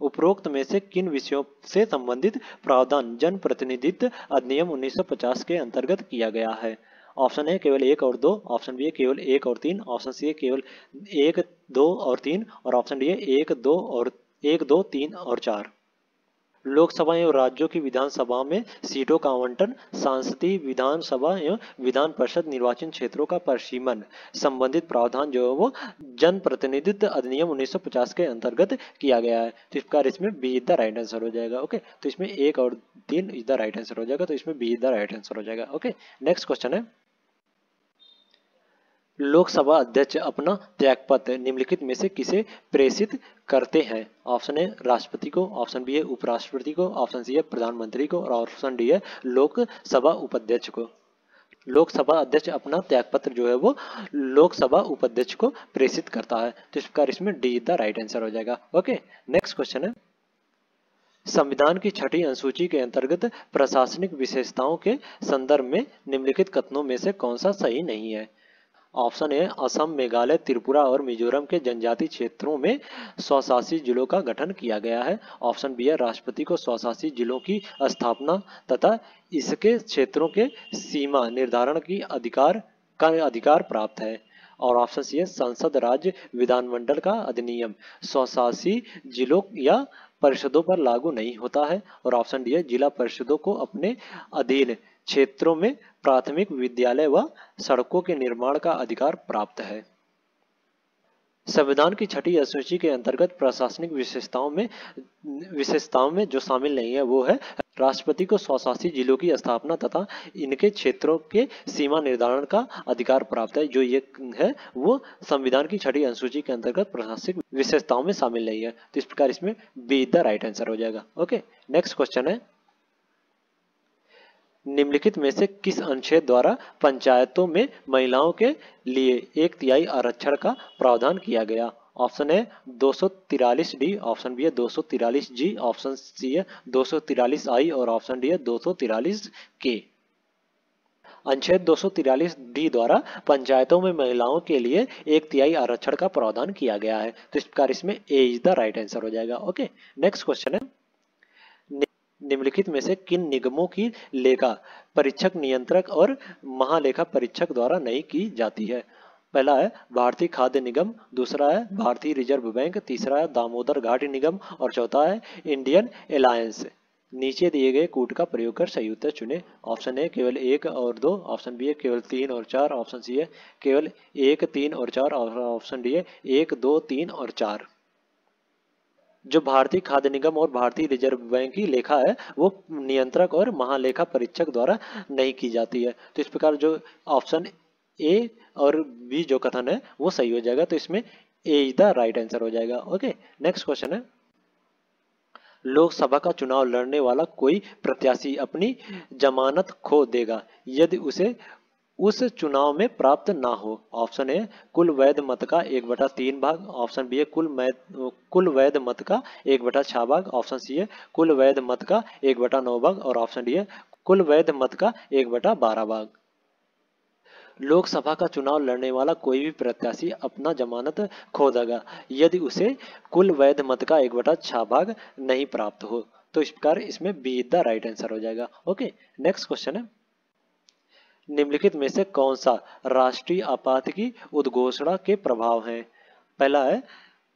उपरोक्त में से किन विषयों से संबंधित प्रावधान जन प्रतिनिधित्व अधिनियम 1950 के अंतर्गत किया गया है? ऑप्शन है केवल 1 और 2, ऑप्शन बी है केवल 1 और 3, ऑप्शन सी है केवल 1, 2 और 3 और ऑप्शन डी है 1, 2 और 1, 2, 3 और 4। लोकसभा एवं राज्यों की विधानसभा में सीटों का आवंटन, सांसदीय विधानसभा एवं विधान परिषद निर्वाचन क्षेत्रों का परिसीमन संबंधित प्रावधान जो है वो जन प्रतिनिधित्व अधिनियम 1950 के अंतर्गत किया गया है। तो इस प्रकार इसमें B is the right answer हो जाएगा। ओके, तो इसमें 1 और 3 इज द राइट आंसर हो जाएगा। तो इसमें B is the right answer हो जाएगा। ओके, नेक्स्ट क्वेश्चन है, लोकसभा अध्यक्ष अपना त्यागपत्र निम्नलिखित में से किसे प्रेषित करते हैं? ऑप्शन है राष्ट्रपति को, ऑप्शन बी है उपराष्ट्रपति को, ऑप्शन सी है प्रधानमंत्री को और ऑप्शन डी है लोकसभा उपाध्यक्ष को। लोकसभा अध्यक्ष अपना त्यागपत्र जो है वो लोकसभा उपाध्यक्ष को प्रेषित करता है। तो इस प्रकार इसमें डी द राइट आंसर हो जाएगा। ओके, नेक्स्ट क्वेश्चन है, संविधान की 6ठी अनुसूची के अंतर्गत प्रशासनिक विशेषताओं के संदर्भ में निम्नलिखित कथनों में से कौन सा सही नहीं है? ऑप्शन ए असम, मेघालय, त्रिपुरा और मिजोरम के जनजातीय क्षेत्रों में स्वशासी जिलों का गठन किया गया है। ऑप्शन बी है राष्ट्रपति को स्वशासी जिलों की स्थापना तथा इसके क्षेत्रों के सीमा निर्धारण की अधिकार प्राप्त है। और ऑप्शन सी है संसद राज्य विधानमंडल का अधिनियम स्वशासी जिलों या परिषदों पर लागू नहीं होता है। और ऑप्शन डी है जिला परिषदों को अपने अधीन क्षेत्रों में प्राथमिक विद्यालय व सड़कों के निर्माण का अधिकार प्राप्त है। संविधान की 6ठी अनुसूची के अंतर्गत प्रशासनिक विशेषताओं में जो शामिल नहीं है वो है राष्ट्रपति को स्वशासी जिलों की स्थापना तथा इनके क्षेत्रों के सीमा निर्धारण का अधिकार प्राप्त है। जो ये है वो संविधान की 6ठी अनुसूची के अंतर्गत प्रशासनिक विशेषताओं में शामिल नहीं है। तो इस प्रकार इसमें बी द राइट आंसर हो जाएगा। ओके, नेक्स्ट क्वेश्चन है, निम्नलिखित में से किस अनुच्छेद द्वारा पंचायतों में महिलाओं के लिए 1/3 आरक्षण का प्रावधान किया गया? Option A 243 D, option B है 243 जी, ऑप्शन सी है 243 आई और ऑप्शन डी है 243 के। अनुच्छेद 243 डी द्वारा पंचायतों में महिलाओं के लिए 1/3 आरक्षण का प्रावधान किया गया है। तो इस प्रकार इसमें ए इज द राइट आंसर हो जाएगा। ओके, नेक्स्ट क्वेश्चन है, निम्नलिखित में से किन निगमों की लेखा परीक्षक नियंत्रक और महालेखा परीक्षक द्वारा नहीं की जाती है? पहला है भारतीय खाद्य निगम, दूसरा है भारतीय रिजर्व बैंक, तीसरा है दामोदर घाटी निगम और चौथा है इंडियन अलायंस। नीचे दिए गए कूट का प्रयोग कर सही उत्तर चुने। ऑप्शन ए केवल 1 और 2, ऑप्शन बी है केवल 3 और 4, ऑप्शन सी है केवल 1, 3 और 4 और ऑप्शन डी है 1, 2, 3 और 4। जो भारतीय खाद्य निगम और भारतीय रिजर्व बैंक की लेखा है वो नियंत्रक और महालेखा परीक्षक द्वारा नहीं की जाती है। तो इस प्रकार जो ऑप्शन ए और बी जो कथन है वो सही हो जाएगा। तो इसमें ए इज द राइट आंसर हो जाएगा। ओके, नेक्स्ट क्वेश्चन है, लोकसभा का चुनाव लड़ने वाला कोई प्रत्याशी अपनी जमानत खो देगा यदि उसे उस चुनाव में प्राप्त ना हो। ऑप्शन ए कुल वैध मत का 1/3 भाग, ऑप्शन बी है कुल वैध मत का 1/6 भाग, ऑप्शन सी है कुल वैध मत का 1/9 भाग और ऑप्शन डी है कुल वैध मत का 1/12 भाग। लोकसभा का चुनाव लड़ने वाला कोई भी प्रत्याशी अपना जमानत खो देगा यदि उसे कुल वैध मत का 1/6 भाग नहीं प्राप्त हो। तो इस प्रकार इसमें बी द राइट आंसर हो जाएगा। ओके, नेक्स्ट क्वेश्चन है, निम्नलिखित में से कौन सा राष्ट्रीय आपात की उद्घोषणा के प्रभाव है? पहला है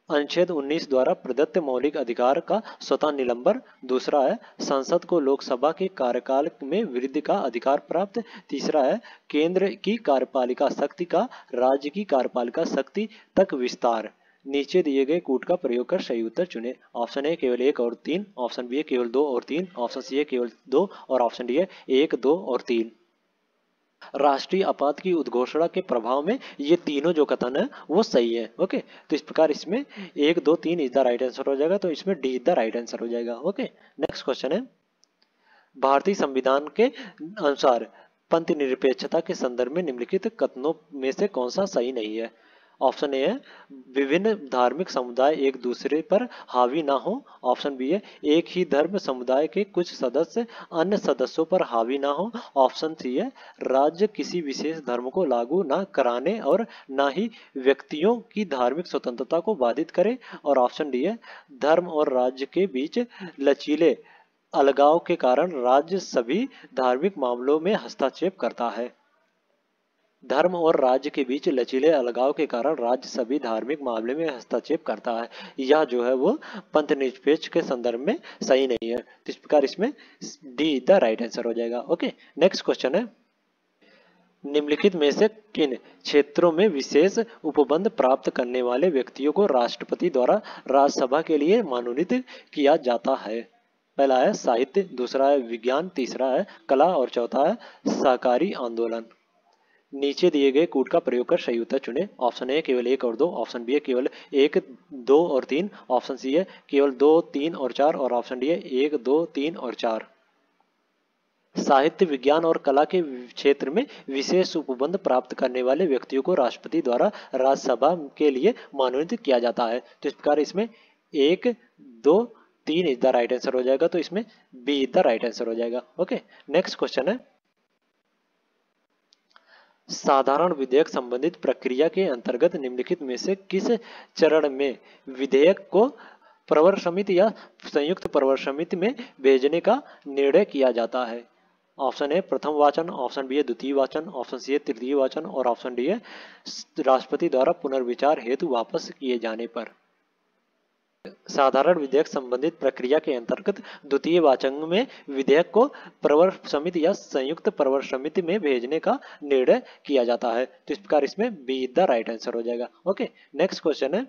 अनुच्छेद 19 द्वारा प्रदत्त मौलिक अधिकार का स्वतः निलंबन, दूसरा है संसद को लोकसभा के कार्यकाल में वृद्धि का अधिकार प्राप्त, तीसरा है केंद्र की कार्यपालिका शक्ति का राज्य की कार्यपालिका शक्ति तक विस्तार। नीचे दिए गए कूट का प्रयोग कर सही उत्तर चुने। ऑप्शन ए केवल 1 और 3, ऑप्शन बी है केवल 2 और 3, ऑप्शन सी है केवल 2 और ऑप्शन डी है 1, 2 और 3। राष्ट्रीय आपात की उद्घोषणा के प्रभाव में ये तीनों जो कथन है वो सही है। ओके, तो इस प्रकार इसमें 1, 2, 3 इज द राइट आंसर हो जाएगा। तो इसमें D is the right answer हो जाएगा। ओके, नेक्स्ट क्वेश्चन है, भारतीय संविधान के अनुसार पंथ निरपेक्षता के संदर्भ में निम्नलिखित कथनों में से कौन सा सही नहीं है? ऑप्शन ए है विभिन्न धार्मिक समुदाय एक दूसरे पर हावी ना हो, ऑप्शन बी है एक ही धर्म समुदाय के कुछ सदस्य अन्य सदस्यों पर हावी ना हो, ऑप्शन सी है राज्य किसी विशेष धर्म को लागू ना कराने और ना ही व्यक्तियों की धार्मिक स्वतंत्रता को बाधित करे और ऑप्शन डी है धर्म और राज्य के बीच लचीले अलगाव के कारण राज्य सभी धार्मिक मामलों में हस्तक्षेप करता है। धर्म और राज्य के बीच लचीले अलगाव के कारण राज्य सभी धार्मिक मामले में हस्तक्षेप करता है। यह जो है वो पंथ निरपेक्ष के संदर्भ में सही नहीं है। तो इस प्रकार इसमें डी द राइट आंसर हो जाएगा। ओके, नेक्स्ट क्वेश्चन है, निम्नलिखित में से किन क्षेत्रों में विशेष उपबंध प्राप्त करने वाले व्यक्तियों को राष्ट्रपति द्वारा राज्यसभा के लिए मनोनीत किया जाता है? पहला है साहित्य, दूसरा है विज्ञान, तीसरा है कला और चौथा है सहकारी आंदोलन। नीचे दिए गए कूट का प्रयोग कर सही उत्तर चुने। ऑप्शन ए केवल 1 और 2, ऑप्शन बी है केवल 1, 2 और 3, ऑप्शन सी है केवल 2, 3 और 4 और ऑप्शन डी है 1, 2, 3 और 4। साहित्य, विज्ञान और कला के क्षेत्र में विशेष उपबंध प्राप्त करने वाले व्यक्तियों को राष्ट्रपति द्वारा राज्यसभा के लिए मनोनीत किया जाता है। तो इस प्रकार इसमें 1, 2, 3 इज द राइट आंसर हो जाएगा। तो इसमें B is the right answer हो जाएगा। ओके, नेक्स्ट क्वेश्चन है, साधारण विधेयक संबंधित प्रक्रिया के अंतर्गत निम्नलिखित में से किस चरण में विधेयक को प्रवर समिति या संयुक्त प्रवर समिति में भेजने का निर्णय किया जाता है? ऑप्शन ए प्रथम वाचन, ऑप्शन बी है द्वितीय वाचन, ऑप्शन सी है तृतीय वाचन और ऑप्शन डी है राष्ट्रपति द्वारा पुनर्विचार हेतु वापस किए जाने पर। साधारण विधेयक संबंधित प्रक्रिया के अंतर्गत द्वितीय वाचन में विधेयक को प्रवर समिति या संयुक्त प्रवर समिति में भेजने का निर्णय किया जाता है। तो इस प्रकार इसमें बी द राइट आंसर हो जाएगा। ओके, नेक्स्ट क्वेश्चन है,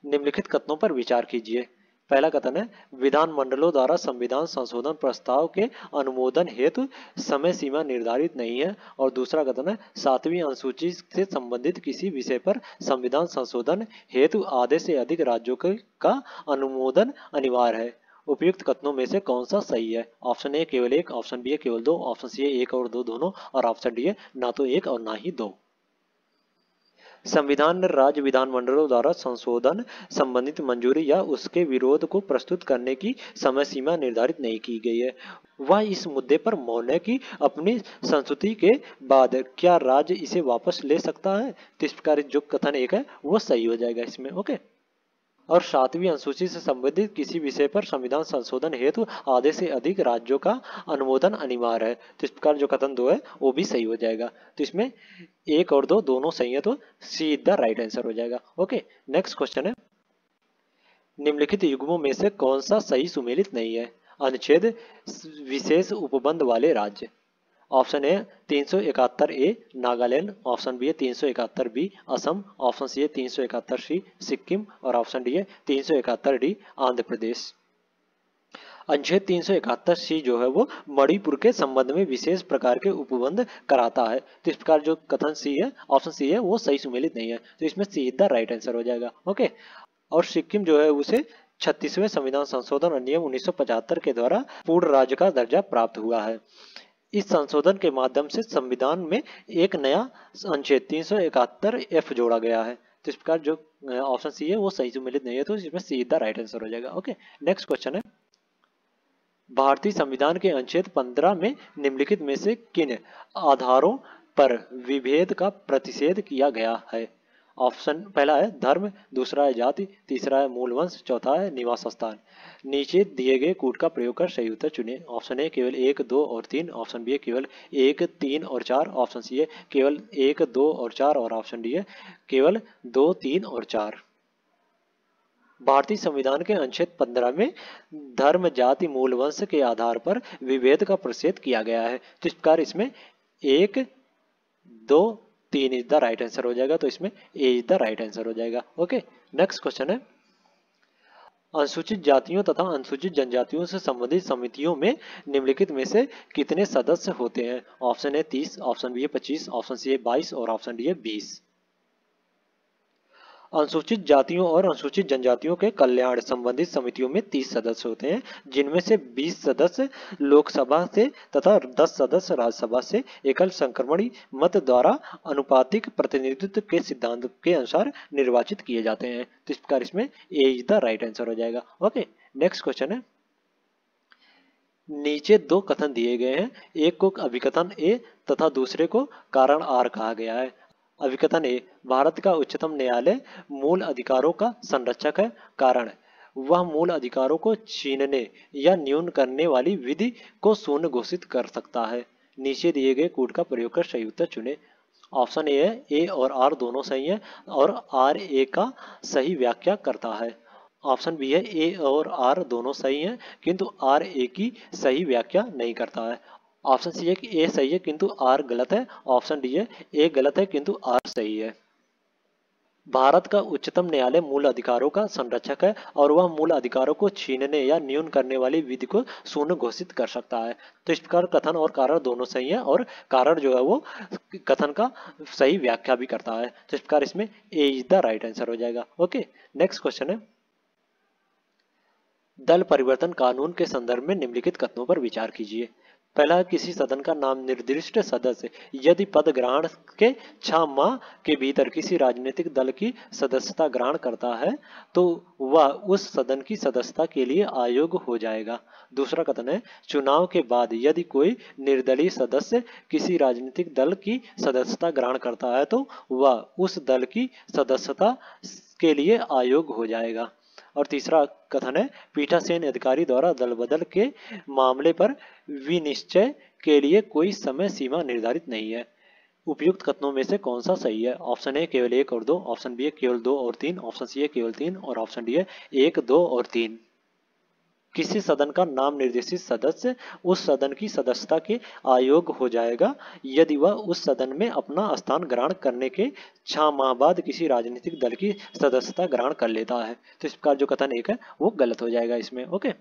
निम्नलिखित कथनों पर विचार कीजिए। पहला कथन है विधानमंडलों द्वारा संविधान संशोधन प्रस्ताव के अनुमोदन हेतु समय सीमा निर्धारित नहीं है और दूसरा कथन है 7वीं अनुसूची से संबंधित किसी विषय पर संविधान संशोधन हेतु आधे से अधिक राज्यों का अनुमोदन अनिवार्य है। उपयुक्त कथनों में से कौन सा सही है? ऑप्शन ए केवल 1, ऑप्शन बी है केवल 2, ऑप्शन सी है 1 और 2 दोनों और ऑप्शन डी है ना तो 1 और ना ही 2। संविधान में राज्य विधानमंडलों द्वारा संशोधन संबंधित मंजूरी या उसके विरोध को प्रस्तुत करने की समय सीमा निर्धारित नहीं की गई है। वह इस मुद्दे पर मौन है कि अपनी संस्तुति के बाद क्या राज्य इसे वापस ले सकता है। तो इस प्रकार जो कथन एक है वो सही हो जाएगा इसमें। ओके। और 7वीं अनुसूची से संबंधित किसी विषय पर संविधान संशोधन हेतु आधे से अधिक राज्यों का अनुमोदन अनिवार्य है। तो इस प्रकार जो कथन 2 है वो भी सही हो जाएगा। तो इसमें 1 और 2 दोनों सही है, तो सी द राइट आंसर हो जाएगा। ओके। नेक्स्ट क्वेश्चन है, निम्नलिखित युग्मों में से कौन सा सही सुमेलित नहीं है। अनुच्छेद विशेष उपबंध वाले राज्य। Option A 371 A Nagaland, option B है 371 बी असम, ऑप्शन सी है 371 सी सिक्किम और ऑप्शन डी है 371 डी आंध्र प्रदेश। अनुच्छेद 371 सी जो है वो मणिपुर के संबंध में विशेष प्रकार के उपबंध कराता है। तो इस प्रकार जो कथन सी है, ऑप्शन सी है, वो सही सुमेलित नहीं है। तो इसमें सीधा राइट आंसर हो जाएगा। ओके। और सिक्किम जो है उसे 36वें संविधान संशोधन अधिनियम 1975 के द्वारा पूर्ण राज्य का दर्जा प्राप्त हुआ है। इस संशोधन के माध्यम से संविधान में एक नया अनुच्छेद 371 जोड़ा गया है। तो इस प्रकार जो ऑप्शन सी है वो सही सुमेलित नहीं है, तो इसमें सीधा राइट आंसर हो जाएगा। ओके। नेक्स्ट क्वेश्चन है, भारतीय संविधान के अनुच्छेद 15 में निम्नलिखित में से किन आधारों पर विभेद का प्रतिषेध किया गया है। ऑप्शन पहला है धर्म, दूसरा है जाति, तीसरा है मूल वंश, चौथा है निवास स्थान। नीचे दिए गए कूट का प्रयोग कर सही उत्तर चुने। ऑप्शन ए केवल 1, 2 और 3, ऑप्शन बी है केवल 1, 3 और 4, ऑप्शन सी है केवल 1, 2 और 4 और ऑप्शन डी है केवल 2, 3 और 4। भारतीय संविधान के अनुच्छेद 15 में धर्म, जाति, मूल वंश के आधार पर विभेद का प्रतिषेध किया गया है। तो इस प्रकार इसमें 1, 2, 3 इज द राइट आंसर हो जाएगा। तो इसमें ए इज द राइट आंसर हो जाएगा। ओके। नेक्स्ट क्वेश्चन है, अनुसूचित जातियों तथा अनुसूचित जनजातियों से संबंधित समितियों में निम्नलिखित में से कितने सदस्य होते हैं। ऑप्शन है 30, ऑप्शन बी है 25, ऑप्शन सी है 22 और ऑप्शन डी है 20। अनुसूचित जातियों और अनुसूचित जनजातियों के कल्याण संबंधित समितियों में 30 सदस्य होते हैं, जिनमें से 20 सदस्य लोकसभा से तथा 10 सदस्य राज्यसभा से एकल संक्रमणी मत द्वारा अनुपातिक प्रतिनिधित्व के सिद्धांत के अनुसार निर्वाचित किए जाते हैं। तो इस प्रकार इसमें ए इज द राइट आंसर हो जाएगा। ओके। नेक्स्ट क्वेश्चन है, नीचे 2 कथन दिए गए हैं, एक को अभिकथन ए तथा दूसरे को कारण आर कहा गया है। अभिकथन ए, भारत का उच्चतम न्यायालय मूल अधिकारों का संरक्षक है। कारण, वह मूल अधिकारों को छीनने या न्यून करने वाली विधि को शून्य घोषित कर सकता है। नीचे दिए गए कूट का प्रयोग कर सही उत्तर चुने। ऑप्शन ए है ए और आर दोनों सही है और आर ए का सही व्याख्या करता है। ऑप्शन बी है ए और आर दोनों सही हैं किंतु आर ए की सही व्याख्या नहीं करता है। ऑप्शन सी है कि ए सही है किंतु आर गलत है। ऑप्शन डी है ए गलत है किंतु आर सही है। भारत का उच्चतम न्यायालय मूल अधिकारों का संरक्षक है और वह मूल अधिकारों को छीनने या न्यून करने वाली विधि को शून्य घोषित कर सकता है। तो इस प्रकार कथन और कारण दोनों सही है और कारण जो है वो कथन का सही व्याख्या भी करता है। तो इस प्रकार इसमें ए इज द राइट आंसर हो जाएगा। ओके। नेक्स्ट क्वेश्चन है, दल परिवर्तन कानून के संदर्भ में निम्नलिखित कथनों पर विचार कीजिए। पहला, किसी सदन का नाम निर्दिष्ट सदस्य यदि पद ग्रहण के 6 माह के भीतर किसी राजनीतिक दल की सदस्यता ग्रहण करता है तो वह उस सदन की सदस्यता के लिए अयोग्य हो जाएगा। दूसरा कथन है, चुनाव के बाद यदि कोई निर्दलीय सदस्य किसी राजनीतिक दल की सदस्यता ग्रहण करता है तो वह उस दल की सदस्यता के लिए अयोग्य हो जाएगा। और तीसरा कथन है, पीठासीन अधिकारी द्वारा दल बदल के मामले पर विनिश्चय के लिए कोई समय सीमा निर्धारित नहीं है। उपयुक्त कथनों में से कौन सा सही है। ऑप्शन ए केवल 1 और 2, ऑप्शन बी है केवल 2 और 3, ऑप्शन सी है केवल 3 और ऑप्शन डी है 1, 2 और 3। किसी सदन का नाम निर्देशित सदस्य उस सदन की सदस्यता के अयोग्य हो जाएगा यदि वह उस सदन में अपना स्थान ग्रहण करने के 6 माह बाद किसी राजनीतिक दल की सदस्यता ग्रहण कर लेता है। तो इस प्रकार जो कथन एक है वो गलत हो जाएगा इसमें। ओके।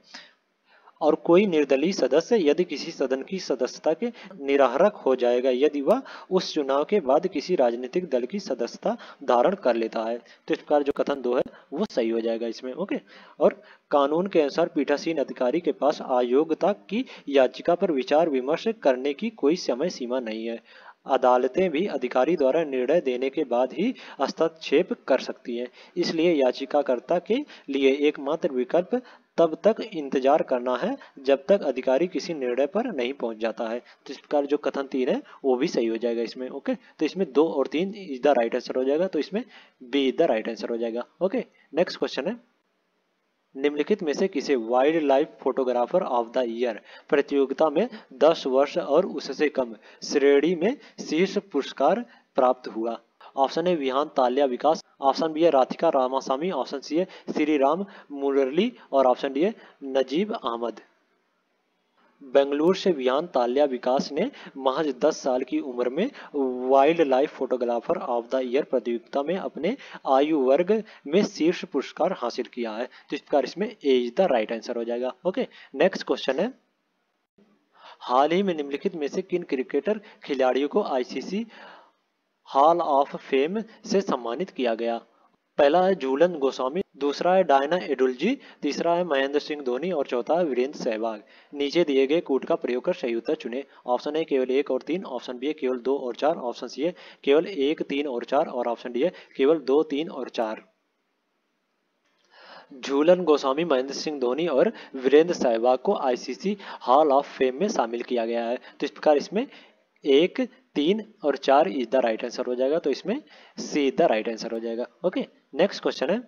और कोई निर्दलीय सदस्य यदि किसी सदन की सदस्यता के निराहरक हो जाएगा यदि वह उस चुनाव के बाद किसी राजनीतिक दल की सदस्यता धारण कर लेता है। तो इस प्रकार जो कथन 2 है वो सही हो जाएगा इसमें। ओके। और कानून के अनुसार पीठासीन अधिकारी के पास अयोग्यता की याचिका पर विचार विमर्श करने की कोई समय सीमा नहीं है। अदालतें भी अधिकारी द्वारा निर्णय देने के बाद ही हस्तक्षेप कर सकती हैं। इसलिए याचिकाकर्ता के लिए एकमात्र विकल्प तब तक इंतजार करना है जब तक अधिकारी किसी निर्णय पर नहीं पहुंच जाता है। तो इस प्रकार जो कथन 3 है वो भी सही हो जाएगा इसमें। ओके, तो इसमें 2 और 3 इज द राइट आंसर हो जाएगा, तो इसमें B is the right answer हो जाएगा। ओके, नेक्स्ट क्वेश्चन है, निम्नलिखित में से किसे wild life photographer of the year प्रतियोगिता में 10 वर्ष और उससे कम श्रेणी में शीर्ष पुरस्कार प्राप्त हुआ? Option A Vihan Talya Vikas, option B है राधिका रामासामी, ऑप्शन सी है श्री राम मुरली और ऑप्शन डी है नजीब अहमद। बेंगलुरु से विहान ताल्या विकास ने महज 10 साल की उम्र में wild life photographer of the year प्रतियोगिता में अपने आयु वर्ग में शीर्ष पुरस्कार हासिल किया है। तो इस प्रकार इसमें ए इज द राइट आंसर हो जाएगा। ओके, नेक्स्ट क्वेश्चन है, हाल ही में निम्नलिखित में से किन क्रिकेटर खिलाड़ियों को आईसीसी हॉल ऑफ फेम से सम्मानित किया गया? पहला है झूलन गोस्वामी, दूसरा है डायना एडुलजी, तीसरा है महेंद्र सिंह धोनी और चौथा है वीरेंद्र सहवाग। नीचे दिए गए कूट का प्रयोग कर सही उत्तर चुने। ऑप्शन ए केवल 1 और 3, ऑप्शन बी है केवल 2 और 4, ऑप्शन सी है केवल 1, 3 और 4 और ऑप्शन डी है केवल 2, 3 और 4। झूलन गोस्वामी, महेंद्र सिंह धोनी और वीरेंद्र सहवाग को आईसीसी हॉल ऑफ फेम में शामिल किया गया है। तो इस प्रकार इसमें 1, 3 और 4 इज द राइट आंसर हो जाएगा, तो इसमें सी इज द राइट आंसर हो जाएगा। ओके, नेक्स्ट क्वेश्चन है,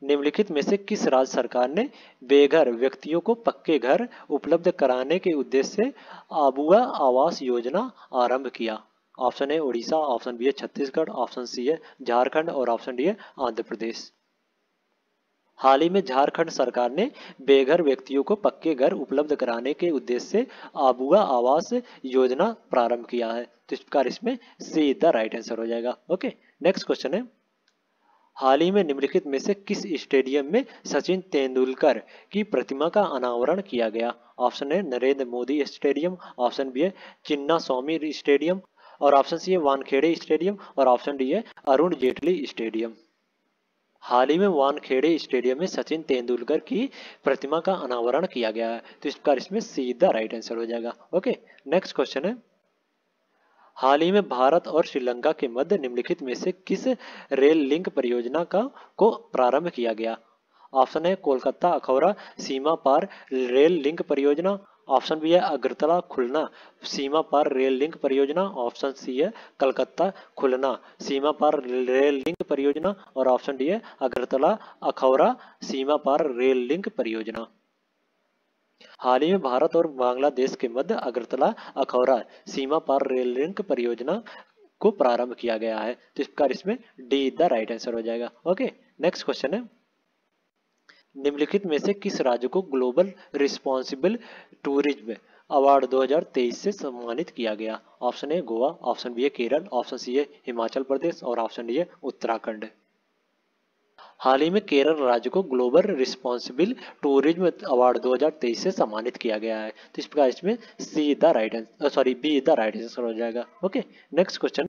निम्नलिखित में से किस राज्य सरकार ने बेघर व्यक्तियों को पक्के घर उपलब्ध कराने के उद्देश्य से आबुआ आवास योजना आरंभ किया? Option A Odisha, option B है छत्तीसगढ़, ऑप्शन सी है झारखंड और ऑप्शन डी है आंध्र प्रदेश। हाल ही में झारखंड सरकार ने बेघर व्यक्तियों को पक्के घर उपलब्ध कराने के उद्देश्य से आबुआ आवास योजना प्रारंभ किया है। तो इस प्रकार इसमें सी द राइट आंसर हो जाएगा। ओके, नेक्स्ट क्वेश्चन है, हाल ही में निम्नलिखित में से किस स्टेडियम में सचिन तेंदुलकर की प्रतिमा का अनावरण किया गया? ऑप्शन है Narendra Modi stadium, option B है चिन्ना स्वामी स्टेडियम और ऑप्शन सी है वानखेड़े स्टेडियम और ऑप्शन डी है अरुण जेटली स्टेडियम। हाल ही में वानखेड़े स्टेडियम में सचिन तेंदुलकर की प्रतिमा का अनावरण किया गया है। तो इस प्रकार इसमें सीधा राइट आंसर हो जाएगा। ओके, नेक्स्ट क्वेश्चन है, हाल ही में भारत और श्रीलंका के मध्य निम्नलिखित में से किस रेल लिंक परियोजना को प्रारंभ किया गया? ऑप्शन है कोलकाता अखौरा सीमा पार रेल लिंक परियोजना, ऑप्शन बी है अगरतला खुलना सीमा पार रेल लिंक परियोजना, ऑप्शन सी है कलकत्ता खुलना सीमा पार रेल लिंक परियोजना और ऑप्शन डी है अगरतला अखौरा सीमा पार रेल लिंक परियोजना। हाल ही में भारत और बांग्लादेश के मध्य अगरतला अखौरा सीमा पार रेल लिंक परियोजना को प्रारंभ किया गया है। तो इस प्रकार इसमें डी द राइट आंसर हो जाएगा। ओके, नेक्स्ट क्वेश्चन है, निम्नलिखित में से किस राज्य को ग्लोबल रिस्पॉन्सिबल टूरिज्म अवार्ड 2023 से सम्मानित किया गया? Option A Goa, option B है केरल, ऑप्शन सी है हिमाचल प्रदेश और ऑप्शन डी है उत्तराखंड। हाल ही में केरल राज्य को ग्लोबल रिस्पॉन्सिबल टूरिज्म अवार्ड 2023 से सम्मानित किया गया है। तो इस प्रकार इसमें see the right answer sorry be the right answer हो जाएगा। ओके, नेक्स्ट क्वेश्चन,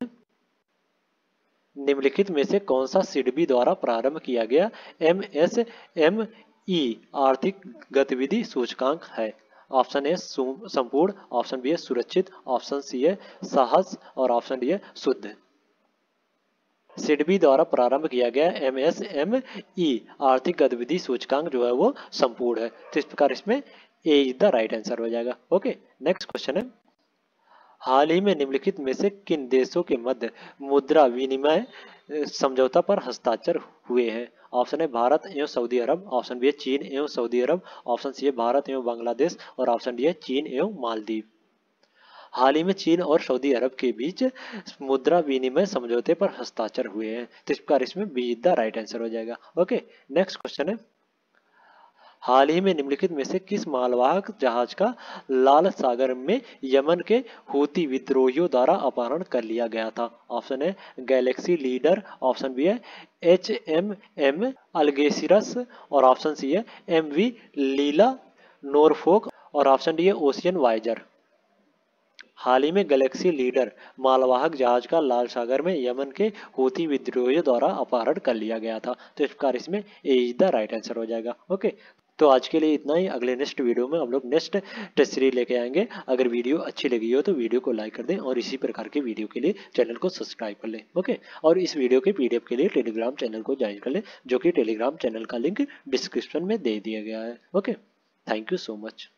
निम्नलिखित में से कौन सा सिडबी द्वारा प्रारंभ किया गया MSME आर्थिक गतिविधि सूचकांक है? ऑप्शन ए संपूर्ण, ऑप्शन बी है सुरक्षित, ऑप्शन सी है साहस और ऑप्शन डी है शुद्ध। सिडबी द्वारा प्रारंभ किया गया MSME आर्थिक गतिविधि सूचकांक जो है वो संपूर्ण है। तो इस प्रकार इसमें ए इज द राइट आंसर हो जाएगा। ओके, नेक्स्ट क्वेश्चन है, हाल ही में निम्नलिखित में से किन देशों के मध्य मुद्रा विनिमय समझौता पर हस्ताक्षर हुए हैं? ऑप्शन है भारत एवं सऊदी अरब, ऑप्शन बी है चीन एवं सऊदी अरब, ऑप्शन सी है भारत एवं बांग्लादेश और ऑप्शन डी है चीन एवं मालदीव। हाल ही में चीन और सऊदी अरब के बीच मुद्रा विनिमय समझौते पर हस्ताक्षर हुए हैं। तो इस प्रकार इसमें बी द राइट आंसर हो जाएगा। ओके, नेक्स्ट क्वेश्चन है, हाल ही में निम्नलिखित में से किस मालवाहक जहाज का लाल सागर में यमन के हूती विद्रोहियों द्वारा अपहरण कर लिया गया था? ऑप्शन है गैलेक्सी लीडर, ऑप्शन बी है HMM अल्गेसिरस और ऑप्शन सी है MV लीला नोरफोक और ऑप्शन डी है ओशियन वाइजर। हाल ही में गैलेक्सी लीडर मालवाहक जहाज का लाल सागर में यमन के हूती विद्रोहियों द्वारा अपहरण कर लिया गया था। तो इस प्रकार इसमें ए इज द राइट आंसर हो जाएगा। ओके, तो आज के लिए इतना ही। अगले नेक्स्ट वीडियो में हम लोग नेक्स्ट टेस्ट सीरीज लेके आएंगे। अगर वीडियो अच्छी लगी हो तो वीडियो को लाइक कर दें और इसी प्रकार के वीडियो के लिए चैनल को सब्सक्राइब कर लें। ओके, और इस वीडियो के PDF के लिए टेलीग्राम चैनल को ज्वाइन कर लें, जो कि टेलीग्राम चैनल का लिंक डिस्क्रिप्शन में दे दिया गया है। Okay, thank you so much.